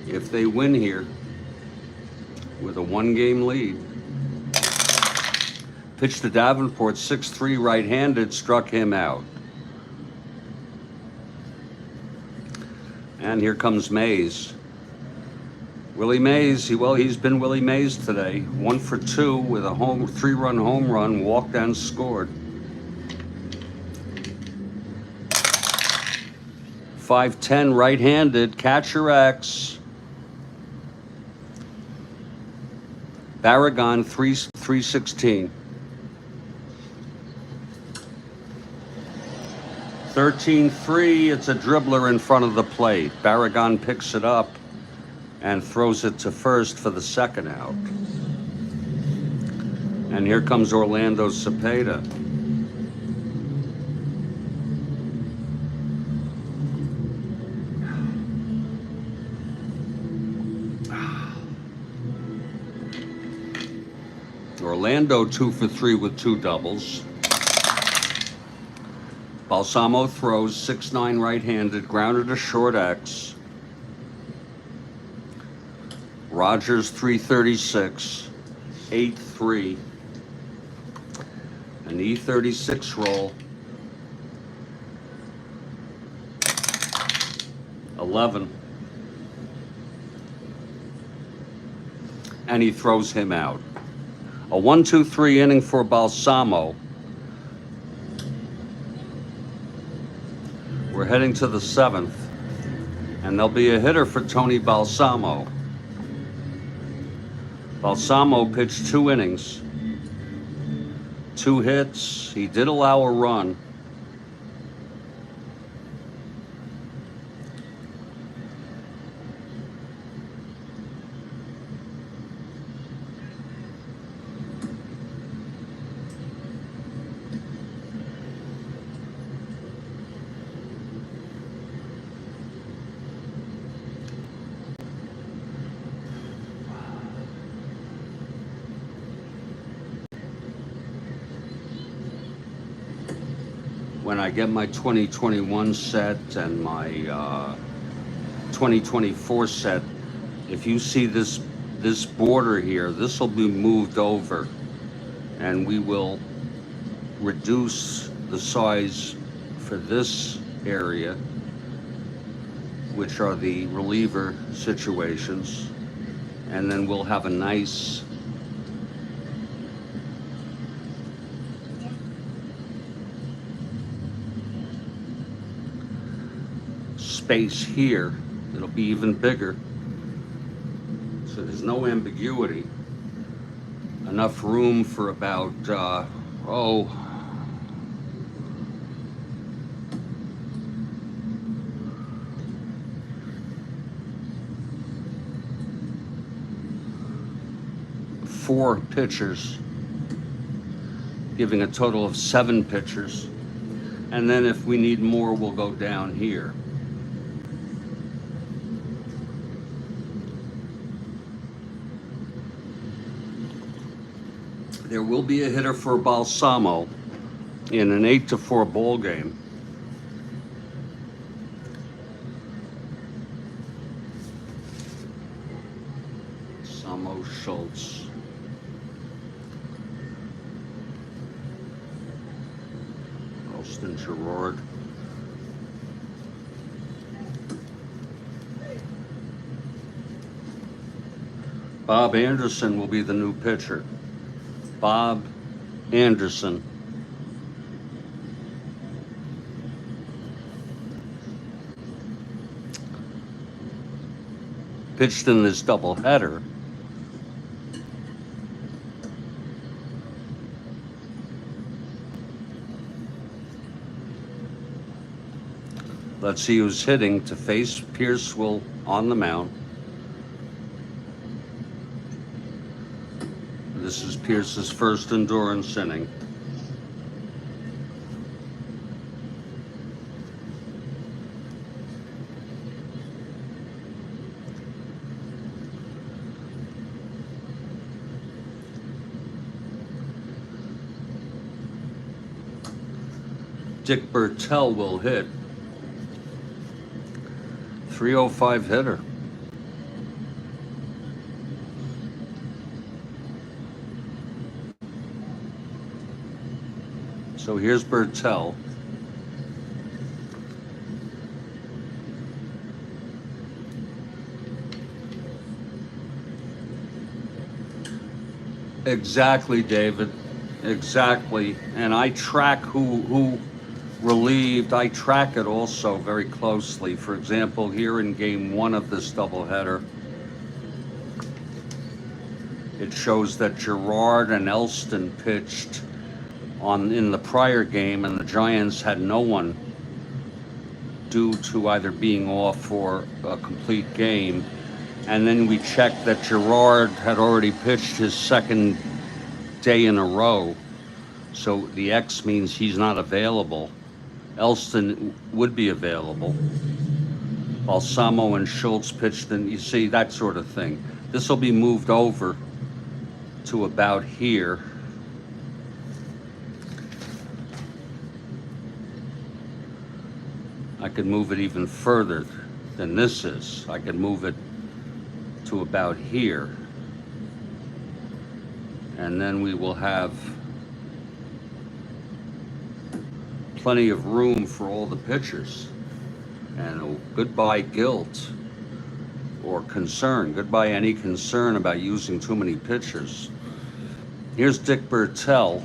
if they win here with a 1-game lead. Pitch to Davenport, 6-3 right-handed, struck him out. And here comes Mays. Willie Mays, he's been Willie Mays today. 1 for 2 with a 3-run home run, walked and scored. 5-10 right-handed, catcher X. Barragon 316. 13-3, it's a dribbler in front of the plate. Barragon picks it up and throws it to first for the second out. And here comes Orlando Cepeda. Orlando 2 for 3 with 2 doubles. Balsamo throws 6-9 right-handed, grounded to short X. Rogers 336, 8-3. An E36 roll. 11. And he throws him out. A 1-2-3 inning for Balsamo. We're heading to the 7th, and there'll be a hitter for Tony Balsamo. Balsamo pitched 2 innings, 2 hits. He did allow a run. When I get my 2021 set and my 2024 set, if you see this border here, this will be moved over, and we will reduce the size for this area, which are the reliever situations, and then we'll have a nice space here. It'll be even bigger, so there's no ambiguity. Enough room for about 4 pitchers, giving a total of 7 pitchers. And then if we need more, we'll go down here. There will be a hitter for Balsamo in an 8-4 ball game. Balsamo, Schultz. Austin Gerard. Bob Anderson will be the new pitcher. Bob Anderson. Pitched in this doubleheader. Let's see who's hitting to face Pierce on the mound. This is Pierce's first endurance inning. Dick Bertel will hit. 305 hitter. So here's Bertel. Exactly, David. Exactly. And I track who relieved. I track it also very closely. For example, here in game 1 of this doubleheader, it shows that Gerard and Elston pitched in the prior game, and the Giants had no one due to either being off or a complete game. And then we checked that Gerard had already pitched his second day in a row, so the X means he's not available. Elston would be available. Balsamo and Schultz pitched, and you see that sort of thing. This will be moved over to about here. I could move it even further than this is. I could move it to about here. And then we will have plenty of room for all the pitchers. And goodbye guilt or concern. Goodbye any concern about using too many pitchers. Here's Dick Bertel.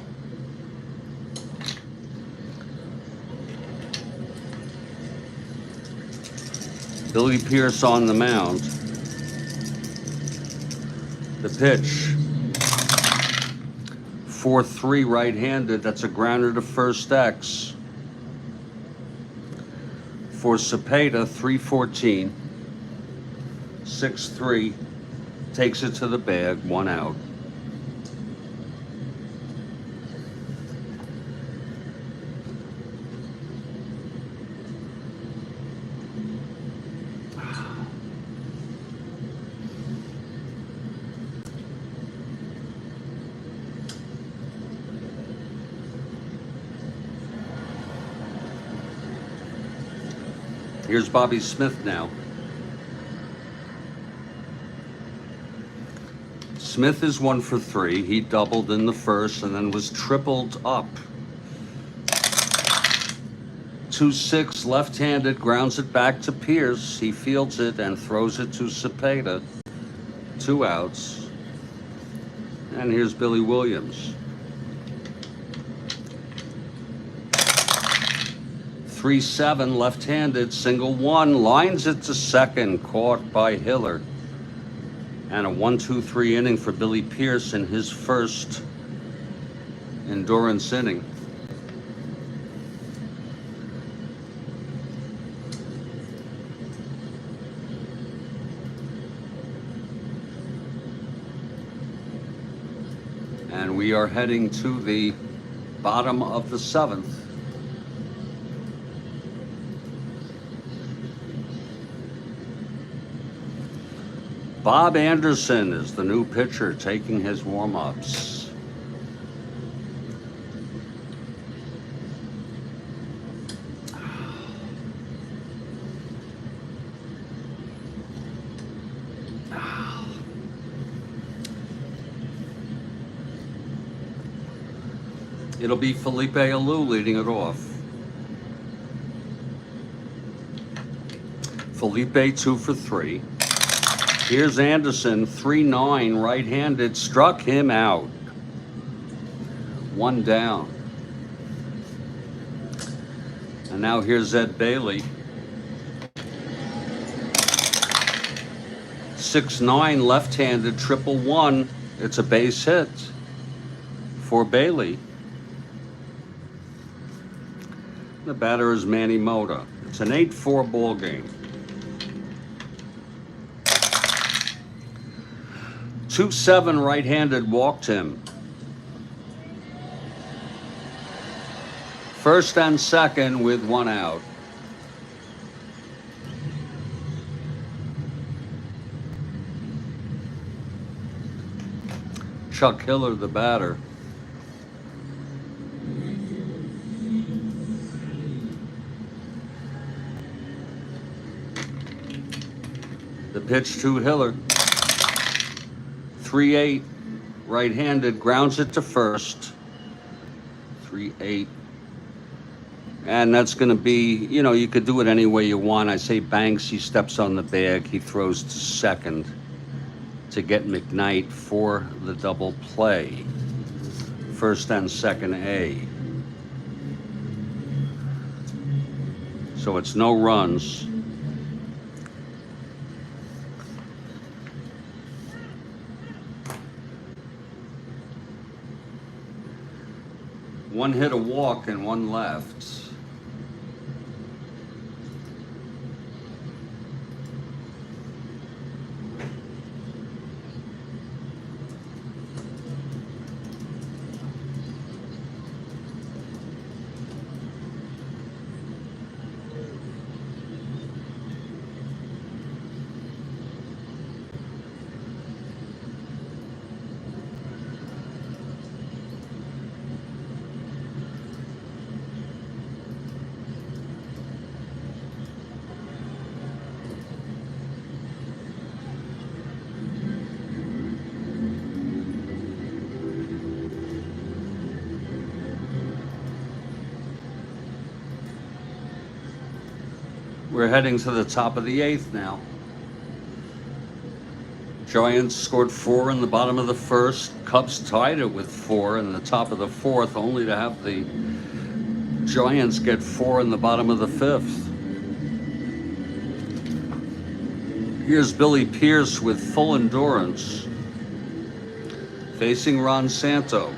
Billy Pierce on the mound. The pitch. 4-3 right-handed. That's a grounder to first X. For Cepeda, 3-14. 6-3. Takes it to the bag, 1 out. Here's Bobby Smith now. Smith is 1 for 3. He doubled in the first and then was tripled up. 2-6, left-handed, grounds it back to Pierce. He fields it and throws it to Cepeda. 2 outs. And here's Billy Williams. 3-7, left-handed, single 1, lines it to second, caught by Hiller. And a 1-2-3 inning for Billy Pierce in his first endurance inning. And we are heading to the bottom of the 7th. Bob Anderson is the new pitcher taking his warm-ups. It'll be Felipe Alou leading it off. Felipe 2 for 3. Here's Anderson, 3-9, right-handed, struck him out. 1 down. And now here's Ed Bailey. 6-9, left-handed, 1-1. It's a base hit for Bailey. The batter is Manny Mota. It's an 8-4 ball game. 2-7, right-handed, walked him. First and second with 1 out. Chuck Hiller, the batter. Pitch to Hiller. 3-8. Right-handed. Grounds it to first. 3-8. And that's going to be, you know, you could do it any way you want. I say Banks, he steps on the bag. He throws to second to get McKnight for the double play. First and second A. So it's no runs. One hit, a walk, and one left. We're heading to the top of the 8th now. Giants scored 4 in the bottom of the first. Cubs tied it with 4 in the top of the 4th, only to have the Giants get 4 in the bottom of the 5th. Here's Billy Pierce with full endurance, facing Ron Santo.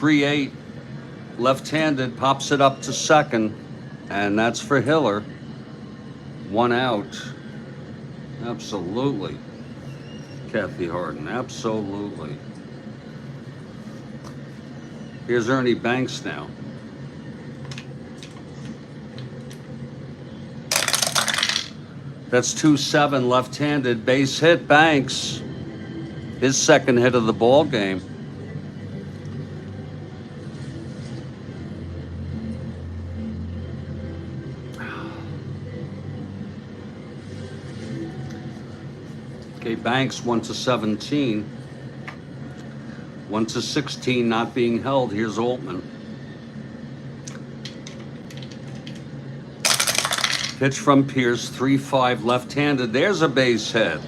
.38, left-handed, pops it up to second, and that's for Hiller. 1 out. Absolutely. Kathy Harden, absolutely. Here's Ernie Banks now. That's 2-7, left-handed, base hit, Banks. His second hit of the ball game. Okay, Banks 1-17. 1-16, not being held. Here's Altman. Pitch from Pierce, 3-5, left-handed. There's a base hit.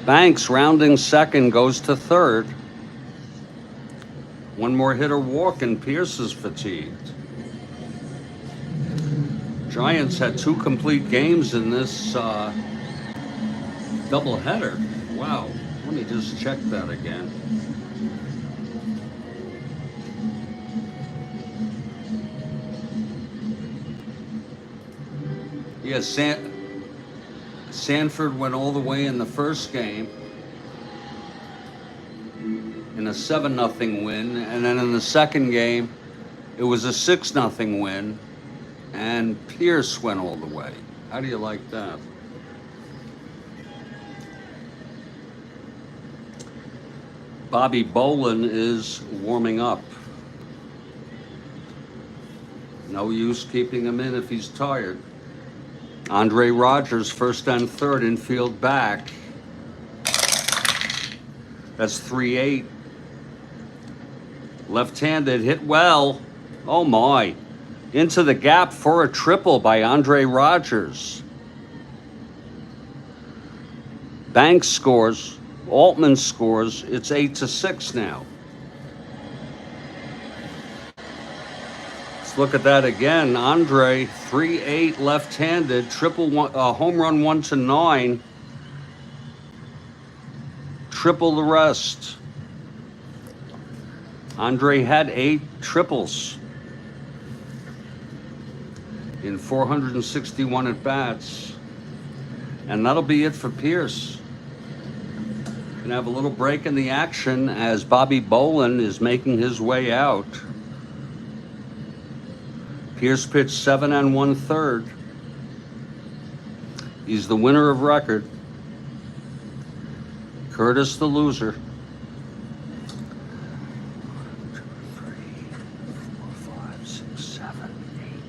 Banks rounding second, goes to third. One more hit or walk, and Pierce is fatigued. Giants had 2 complete games in this doubleheader. Wow. Let me just check that again. Yeah, Sanford went all the way in the first game in a 7-0 win, and then in the second game it was a 6-0 win, and Pierce went all the way. How do you like that? Bobby Bolin is warming up. No use keeping him in if he's tired. Andre Rogers, first and third, infield back. That's 3-8. Left-handed, hit well. Oh my. Into the gap for a triple by Andre Rogers. Banks scores. Altman scores. It's 8-6 now. Let's look at that again. Andre, 3-8, left-handed, triple one, home run 1-9. Triple the rest. Andre had 8 triples in 461 at-bats. And that'll be it for Pierce. Gonna have a little break in the action as Bobby Bolin is making his way out. Pierce pitched 7 1/3. He's the winner of record. Curtis the loser. 1, 2, 3, 4, 5, 6, 7, 8.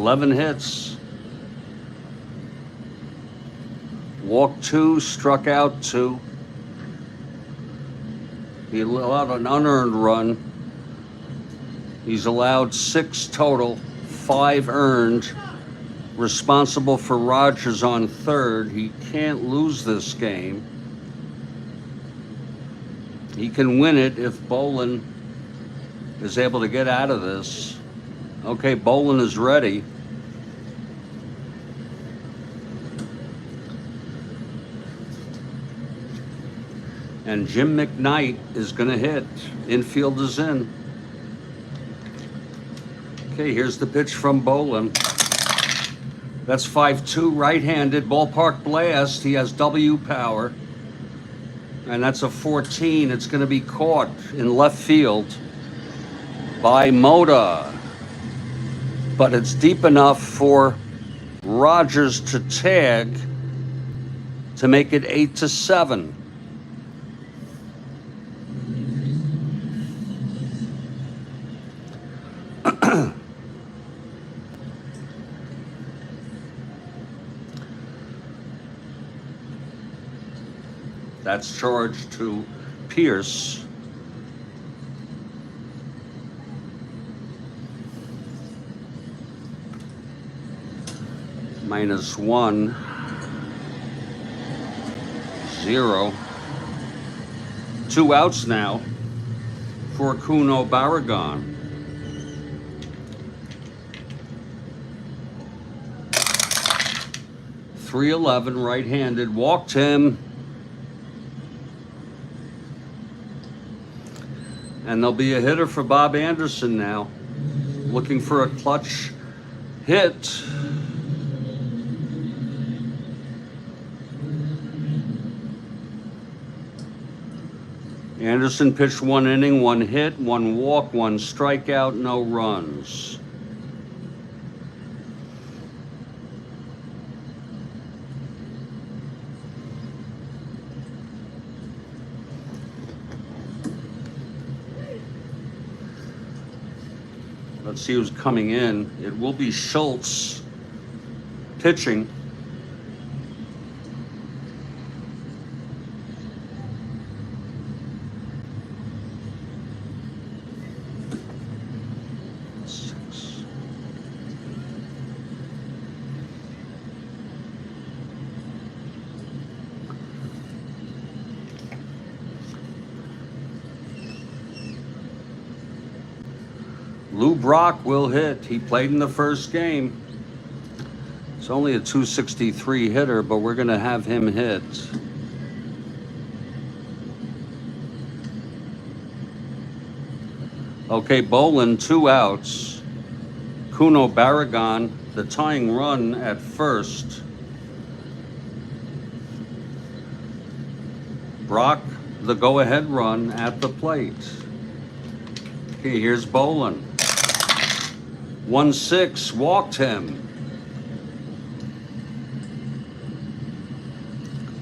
11 hits. Walked 2, struck out 2. He allowed an unearned run. He's allowed 6 total, 5 earned. Responsible for Rogers on third. He can't lose this game. He can win it if Bolin is able to get out of this. Okay, Bolin is ready. And Jim McKnight is going to hit. Infield is in. Okay, here's the pitch from Bolin. That's 5-2 right-handed. Ballpark blast. He has W power. And that's a 14. It's going to be caught in left field by Moda. But it's deep enough for Rogers to tag to make it 8-7. That's charged to Pierce. -1, 0. 2 outs now for Kuno Barragan. .311 right-handed, walked him. And there'll be a hitter for Bob Anderson now, looking for a clutch hit. Anderson pitched 1 inning, 1 hit, 1 walk, 1 strikeout, no runs. Let's see who's coming in. It will be Schultz pitching. Lou Brock will hit. He played in the first game. It's only a .263 hitter, but we're going to have him hit. Okay, Bolin, 2 outs. Kuno Barragan, the tying run at first. Brock, the go-ahead run at the plate. Okay, here's Bolin. 1-6, walked him.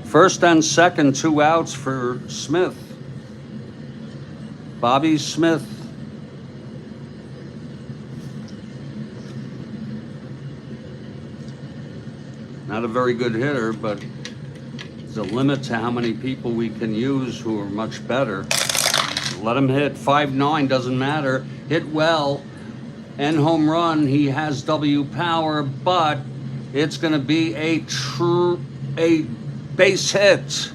First and second, 2 outs for Smith. Bobby Smith. Not a very good hitter, but there's a limit to how many people we can use who are much better. Let him hit. 5'9", doesn't matter. Hit well. And home run. He has W power, but it's going to be a base hit.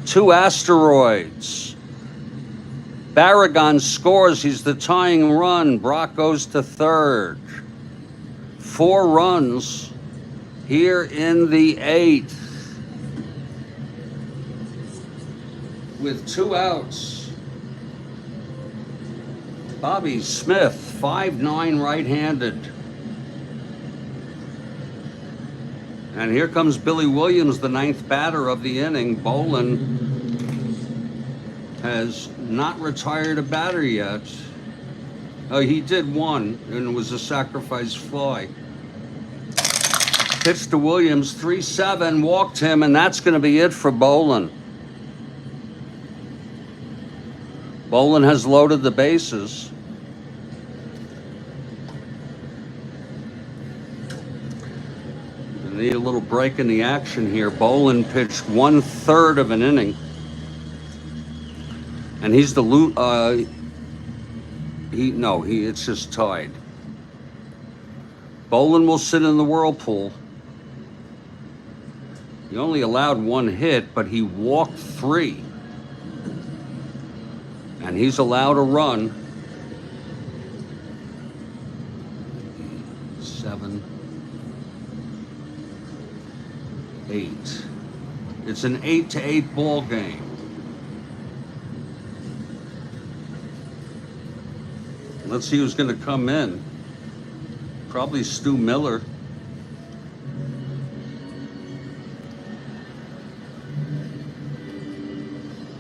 2 asteroids. Barragan scores. He's the tying run. Brock goes to third. 4 runs here in the 8th with 2 outs. Bobby Smith, 5'9", right-handed. And here comes Billy Williams, the 9th batter of the inning. Bolin has not retired a batter yet. Oh, he did 1, and it was a sacrifice fly. Pitch to Williams, 3-7, walked him, and that's going to be it for Bolin. Bolin has loaded the bases. need a little break in the action here. Bolin pitched 1/3 of an inning, and he's the it's just tied. Bolin will sit in the whirlpool. He only allowed 1 hit, but he walked 3, and he's allowed a run. 7, 8. It's an 8-8 ball game. Let's see who's going to come in. Probably Stu Miller.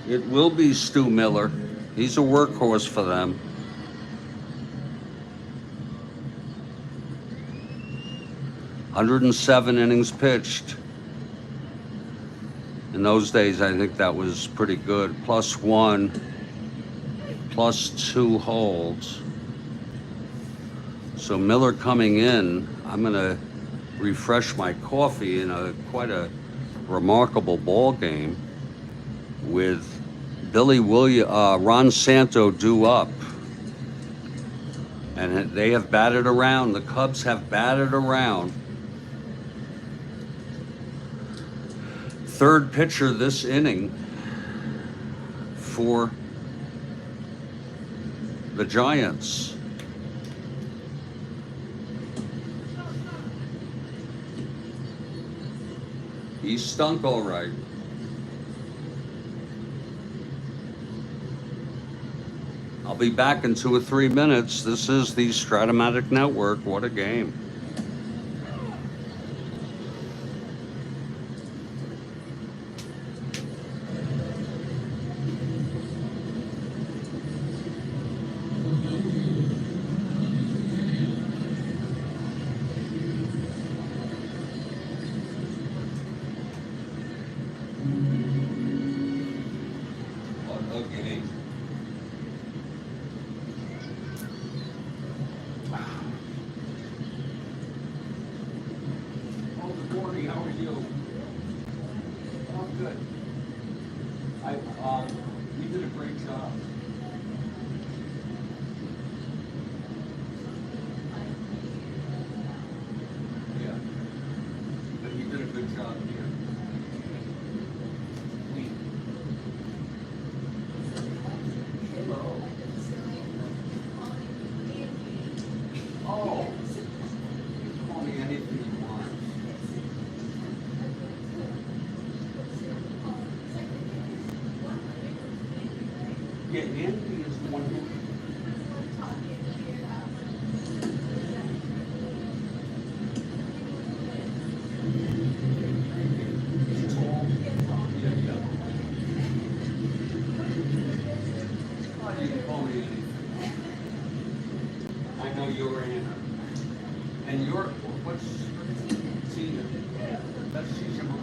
It will be Stu Miller. He's a workhorse for them. "107 innings pitched." In those days, I think that was pretty good. +1, +2 holds. So Miller coming in, I'm going to refresh my coffee in quite a remarkable ball game with Ron Santo due up. And they have batted around. The Cubs have batted around. Third pitcher this inning for the Giants. He stunk all right. I'll be back in 2 or 3 minutes. This is the Strat-O-Matic Network. What a game. You did a great job. Yeah, but you did a good job here. Hello. Oh, call me anything you want. Yeah, Anthony is the one who. He's tall. Yeah, yeah. Oh, you can call me anything. I know you're Anna. And you're, what's Tina? That's she's your mom.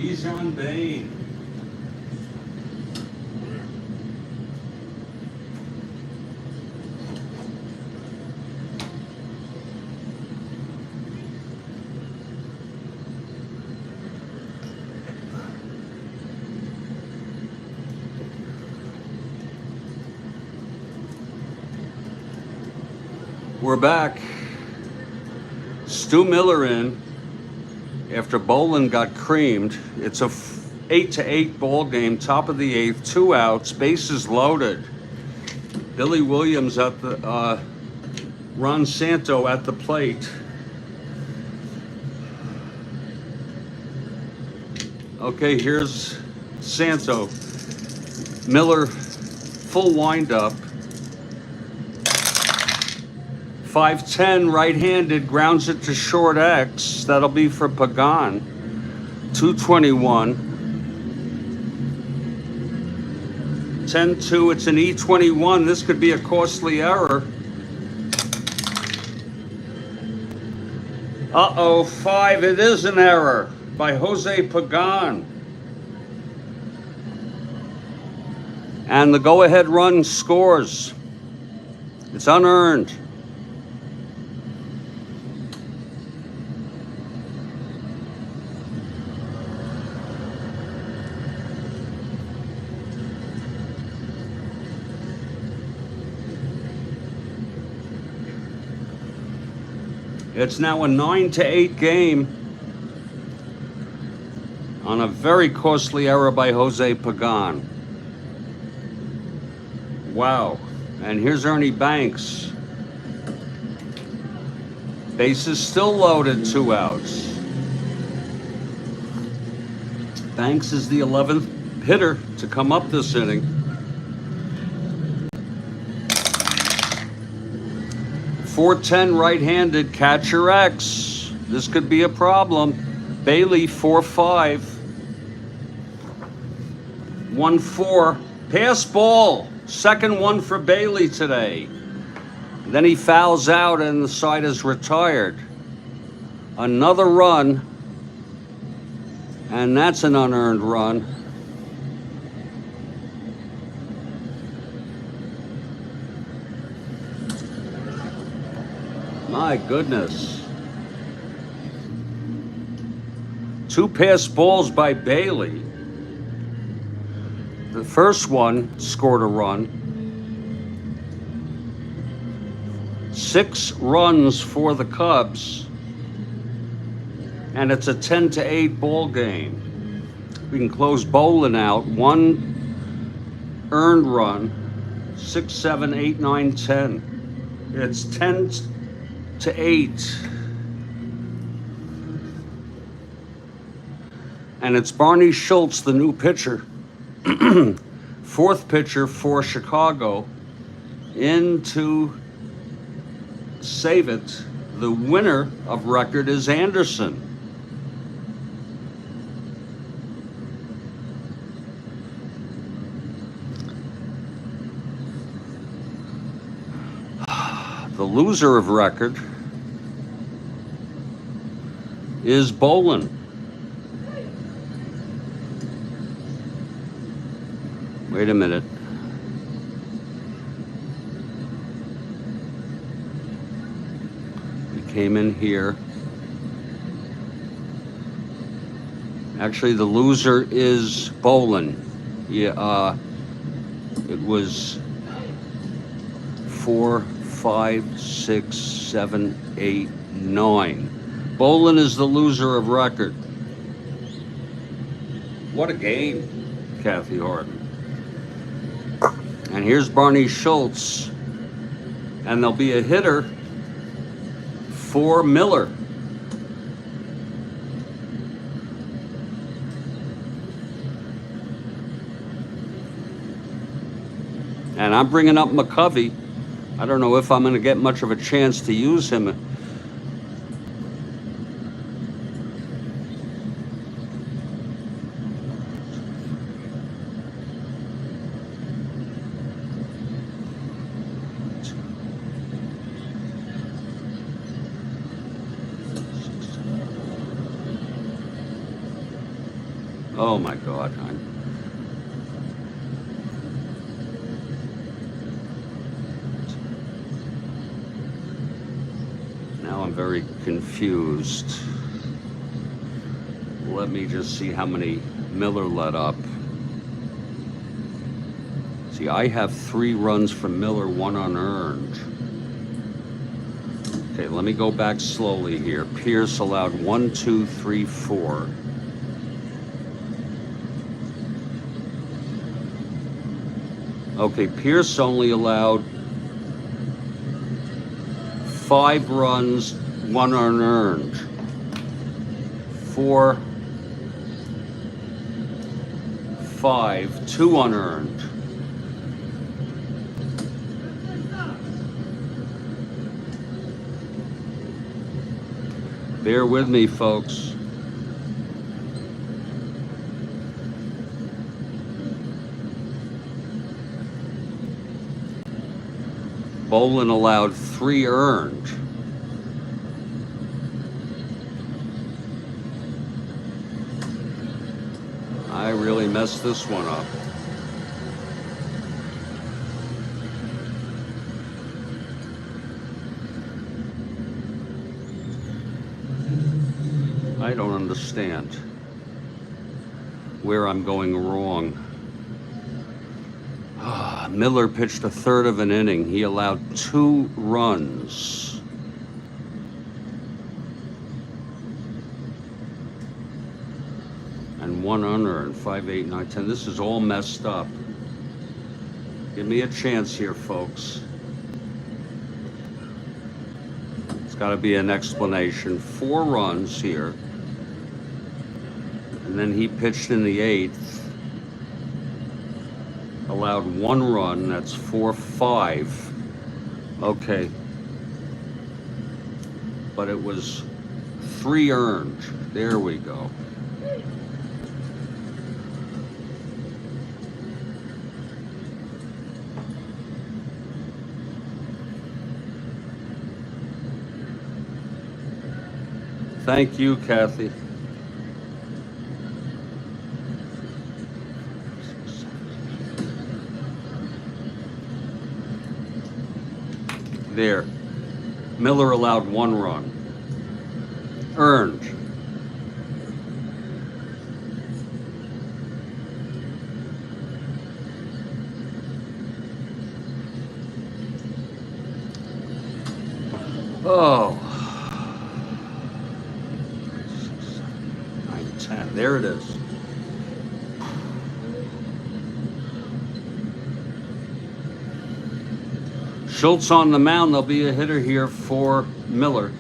Bijan Bain. We're back. Stu Miller in after Bolin got creamed. It's a 8-8 ball game, top of the eighth, 2 outs, bases loaded. Billy Williams at the Ron Santo at the plate. Okay, here's Santo. Miller, full windup. 5-10 right-handed, grounds it to short X. That'll be for Pagan. 221. 10-2, it's an E21. This could be a costly error. Uh-oh, 5, it is an error by Jose Pagan. And the go-ahead run scores. It's unearned. It's now a 9-8 game on a very costly error by Jose Pagan. Wow. And here's Ernie Banks. Bases still loaded, 2 outs. Banks is the 11th hitter to come up this inning. 4-10 right-handed, catcher X. This could be a problem. Bailey 4-5. 1-4. Pass ball. Second one for Bailey today. Then he fouls out and the side is retired. Another run. And that's an unearned run. My goodness. 2 pass balls by Bailey. The first one scored a run. 6 runs for the Cubs. And it's a 10-8 ball game. We can close Bolin out. 1 earned run. 6, 7, 8, 9, 10. It's 10-8. And it's Barney Schultz, the new pitcher. 4th pitcher for Chicago. In to save it. The winner of record is Anderson. The loser of record is Bolin. Wait a minute. We came in here. Actually, the loser is Bolin. Yeah, it was 4, 5, 6, 7, 8, 9. Bolin is the loser of record. What a game, Kathy Harden. And here's Barney Schultz. And there'll be a hitter for Miller. And I'm bringing up McCovey. I don't know if I'm going to get much of a chance to use him. Oh my God. Now I'm very confused. Let me just see how many Miller let up. See, I have 3 runs from Miller, 1 unearned. Okay, let me go back slowly here. Pierce allowed 1, 2, 3, 4. Okay, Pierce only allowed 5 runs, 1 unearned. 4, 5, 2 unearned. Bear with me, folks. Bolin allowed 3 earned. I really messed this one up. I don't understand where I'm going wrong. Miller pitched a third of an inning. He allowed 2 runs. And 1 unearned, 5, 8, 9, 10. This is all messed up. Give me a chance here, folks. It's got to be an explanation. 4 runs here. And then he pitched in the 8th. Allowed 1 run, that's 4, 5. Okay. But it was 3 earned. There we go. Thank you, Kathy. There. Miller allowed 1 run. Earned. Oh. 9, 10. There it is. Schultz on the mound. There'll be a hitter here for Miller.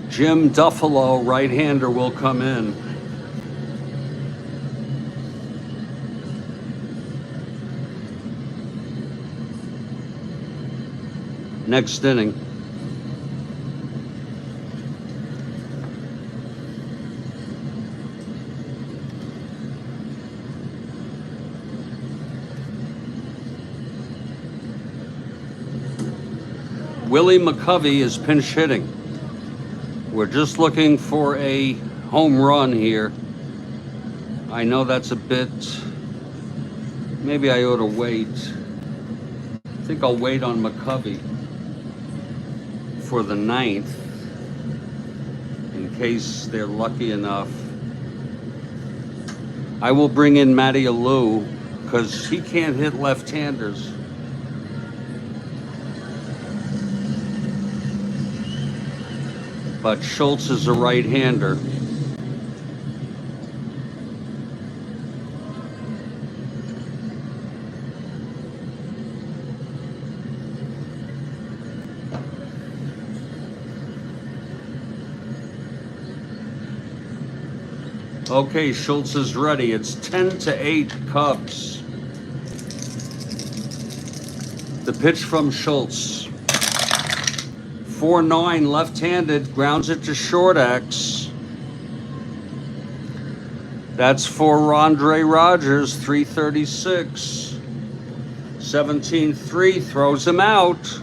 Jim Duffalo, right-hander, will come in. Next inning. Willie McCovey is pinch hitting. We're just looking for a home run here. I know that's a bit, maybe I ought to wait. I think I'll wait on McCovey for the 9th in case they're lucky enough. I will bring in Matty Alou because he can't hit left-handers. But Schultz is a right-hander. Okay, Schultz is ready. It's 10-8 Cubs. The pitch from Schultz. 4-9 left-handed, grounds it to short X. That's for Andre Rogers, 336. 17-3 throws him out.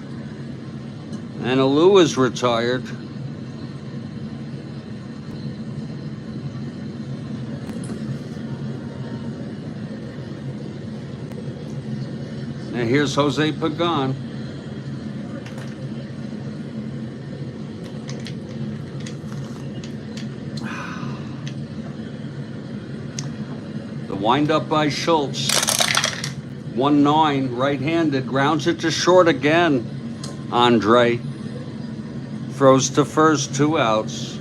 And Alou is retired. And here's Jose Pagan. The windup by Schultz. 1-9, right-handed, grounds it to short again. Andre throws to first, 2 outs.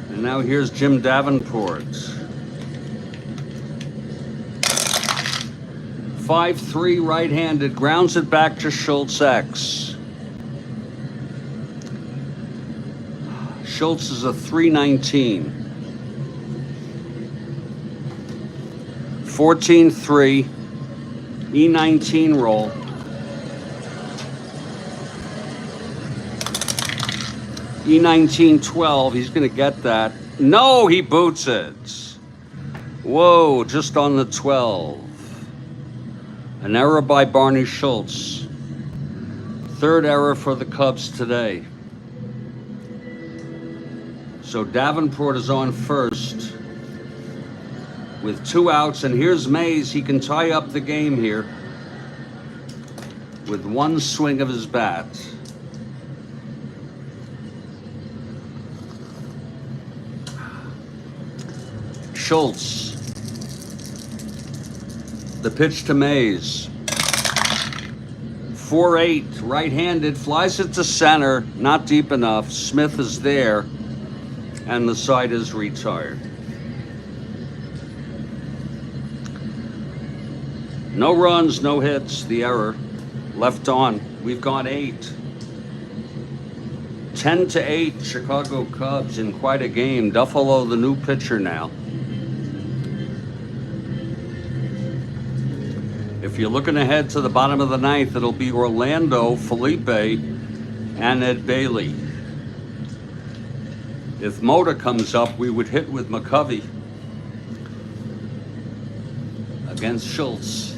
And now here's Jim Davenport. 5-3, right-handed, grounds it back to Schultz X. Schultz is a 319. 14-3, E19 roll. E19-12, he's going to get that. No, he boots it. Whoa, just on the 12. An error by Barney Schultz. 3rd error for the Cubs today. So Davenport is on first with 2 outs, and here's Mays. He can tie up the game here with 1 swing of his bat. Schultz. The pitch to Mays. 4-8, right-handed, flies it to center, not deep enough. Smith is there, and the side is retired. No runs, no hits, the error. Left on, we've gone 8. 10-8, Chicago Cubs in quite a game. Duffalo, the new pitcher now. If you're looking ahead to the bottom of the 9th, it'll be Orlando, Felipe, and Ed Bailey. If Mota comes up, we would hit with McCovey against Schultz.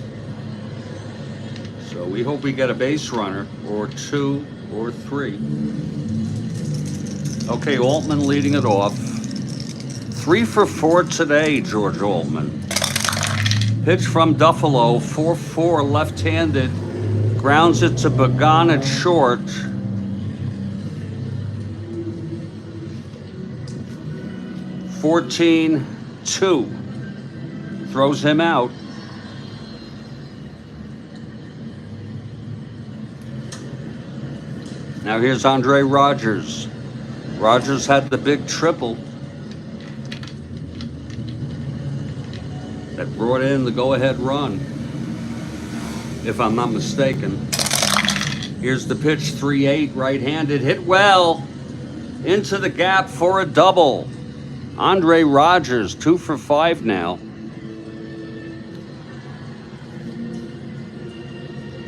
So we hope we get a base runner, or 2 or 3. Okay, Altman leading it off. 3 for 4 today, George Altman. Pitch from Duffalo, 4-4, left-handed, grounds it to Pagan at short. $14-2, throws him out. Now here's Andre Rogers. Rogers had the big triple that brought in the go-ahead run, if I'm not mistaken. Here's the pitch, 3-8, right-handed, hit well, into the gap for a double. Andre Rogers, 2 for 5 now.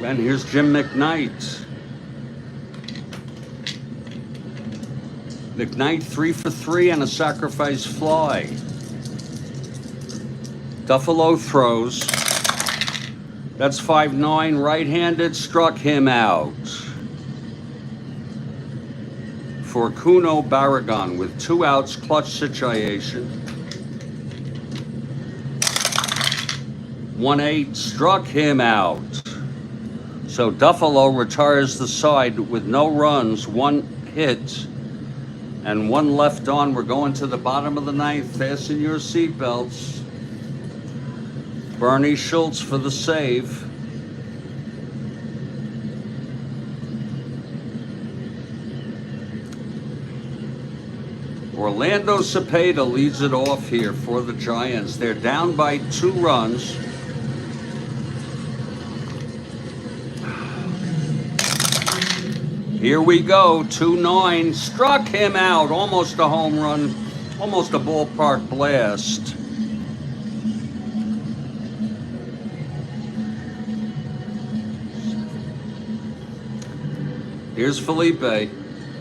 And here's Jim McKnight. McKnight 3 for 3 and a sacrifice fly. Duffalo throws. That's 5-9, right-handed, struck him out. For Kuno Barragan with 2 outs, clutch situation. 1-8, struck him out. So Duffalo retires the side with no runs, 1 hit, and 1 left on. We're going to the bottom of the 9th. Fasten your seatbelts. Barney Schultz for the save. Orlando Cepeda leads it off here for the Giants. They're down by 2 runs. Here we go, 2-9, struck him out, almost a home run, almost a ballpark blast. Here's Felipe,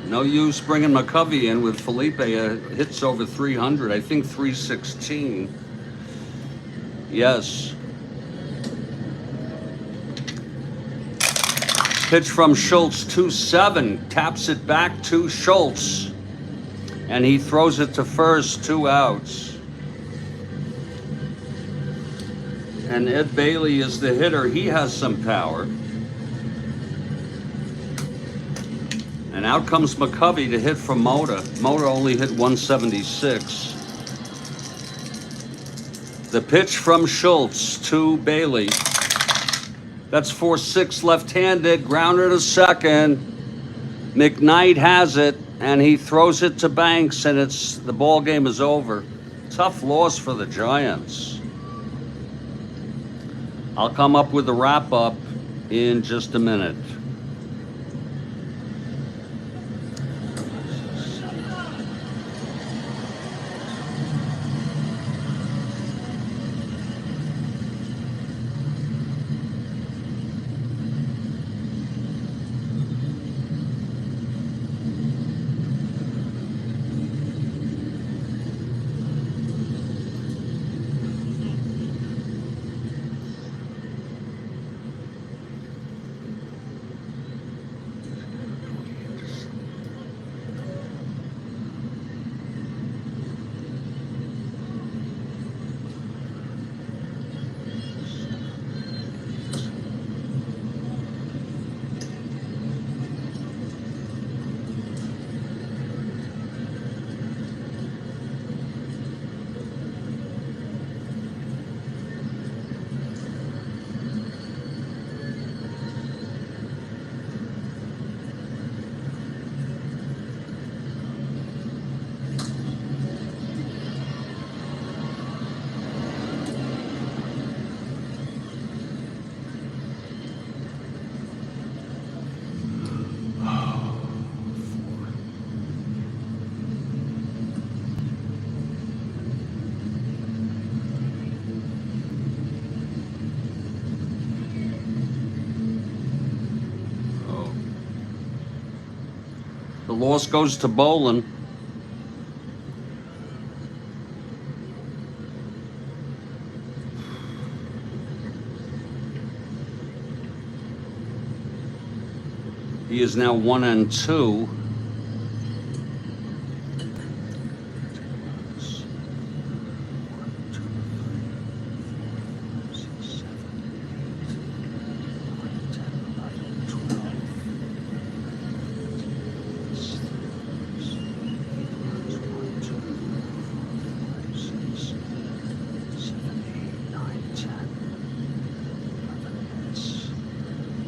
No use bringing McCovey in with Felipe. Hits over 300. I think 316. Yes. Pitch from Schultz, 2-7. Taps it back to Schultz. And he throws it to first, 2 outs. And Ed Bailey is the hitter. He has some power. And out comes McCovey to hit from Mota. Mota only hit 176. The pitch from Schultz to Bailey. That's 4-6 left-handed. Grounder to second. McKnight has it, and he throws it to Banks, and the ball game is over. Tough loss for the Giants. I'll come up with the wrap-up in just a minute. The loss goes to Bolin. He is now 1-2.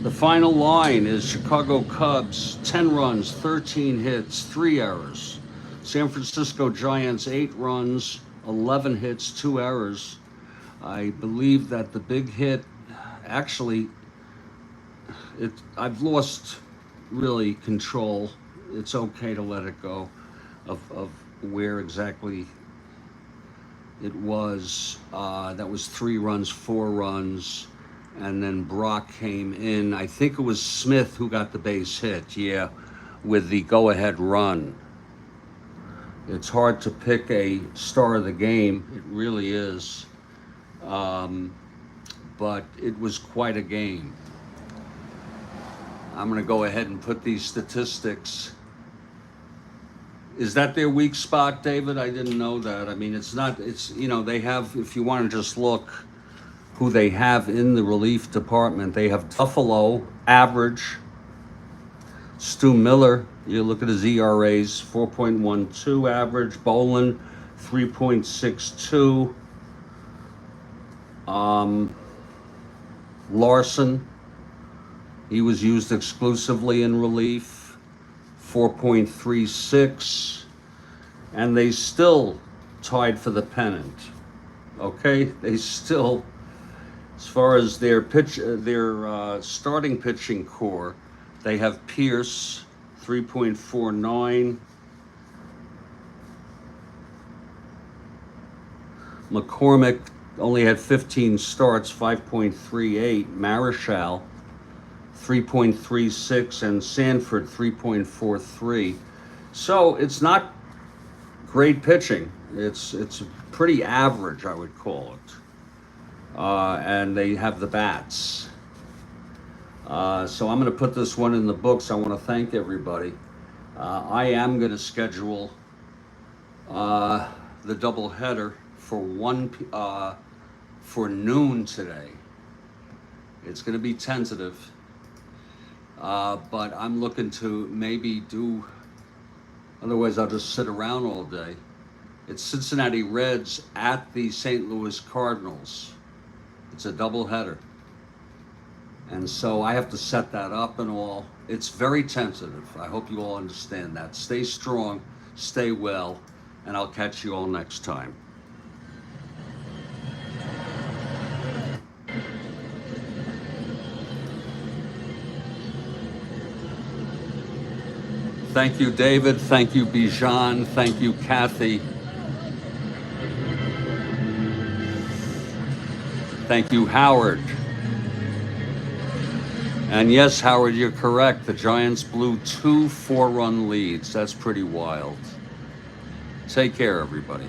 The final line is Chicago Cubs, 10 runs, 13 hits, 3 errors. San Francisco Giants, 8 runs, 11 hits, 2 errors. I believe that the big hit, actually, I've lost really control. It's okay to let it go of where exactly it was. That was 3 runs, 4 runs. And then Brock came in. I think it was Smith who got the base hit, yeah, with the go-ahead run. It's hard to pick a star of the game. It really is. But it was quite a game. I'm going to go ahead and put these statistics. Is that their weak spot, David? I didn't know that. I mean, it's not, it's, you know, they have, if you want to just look who they have in the relief department, they have Buffalo, average. Stu Miller, you look at his ERAs, 4.12 average. Bolin, 3.62. Larson, he was used exclusively in relief, 4.36. And they still tied for the pennant. Okay, they still, as far as their starting pitching core, they have Pierce, 3.49. McCormick only had 15 starts, 5.38. Marichal, 3.36, and Sanford, 3.43. So it's not great pitching. It's pretty average, I would call it. And they have the bats. So I'm going to put this one in the books. I want to thank everybody. I am going to schedule the doubleheader for for noon today. It's going to be tentative, but I'm looking to maybe do. Otherwise, I'll just sit around all day. It's Cincinnati Reds at the St. Louis Cardinals. It's a doubleheader. And so I have to set that up and all. It's very tentative. I hope you all understand that. Stay strong, stay well, and I'll catch you all next time. Thank you, David. Thank you, Bijan. Thank you, Kathy. Thank you, Howard. And yes, Howard, you're correct. The Giants blew 2 4-run leads. That's pretty wild. Take care, everybody.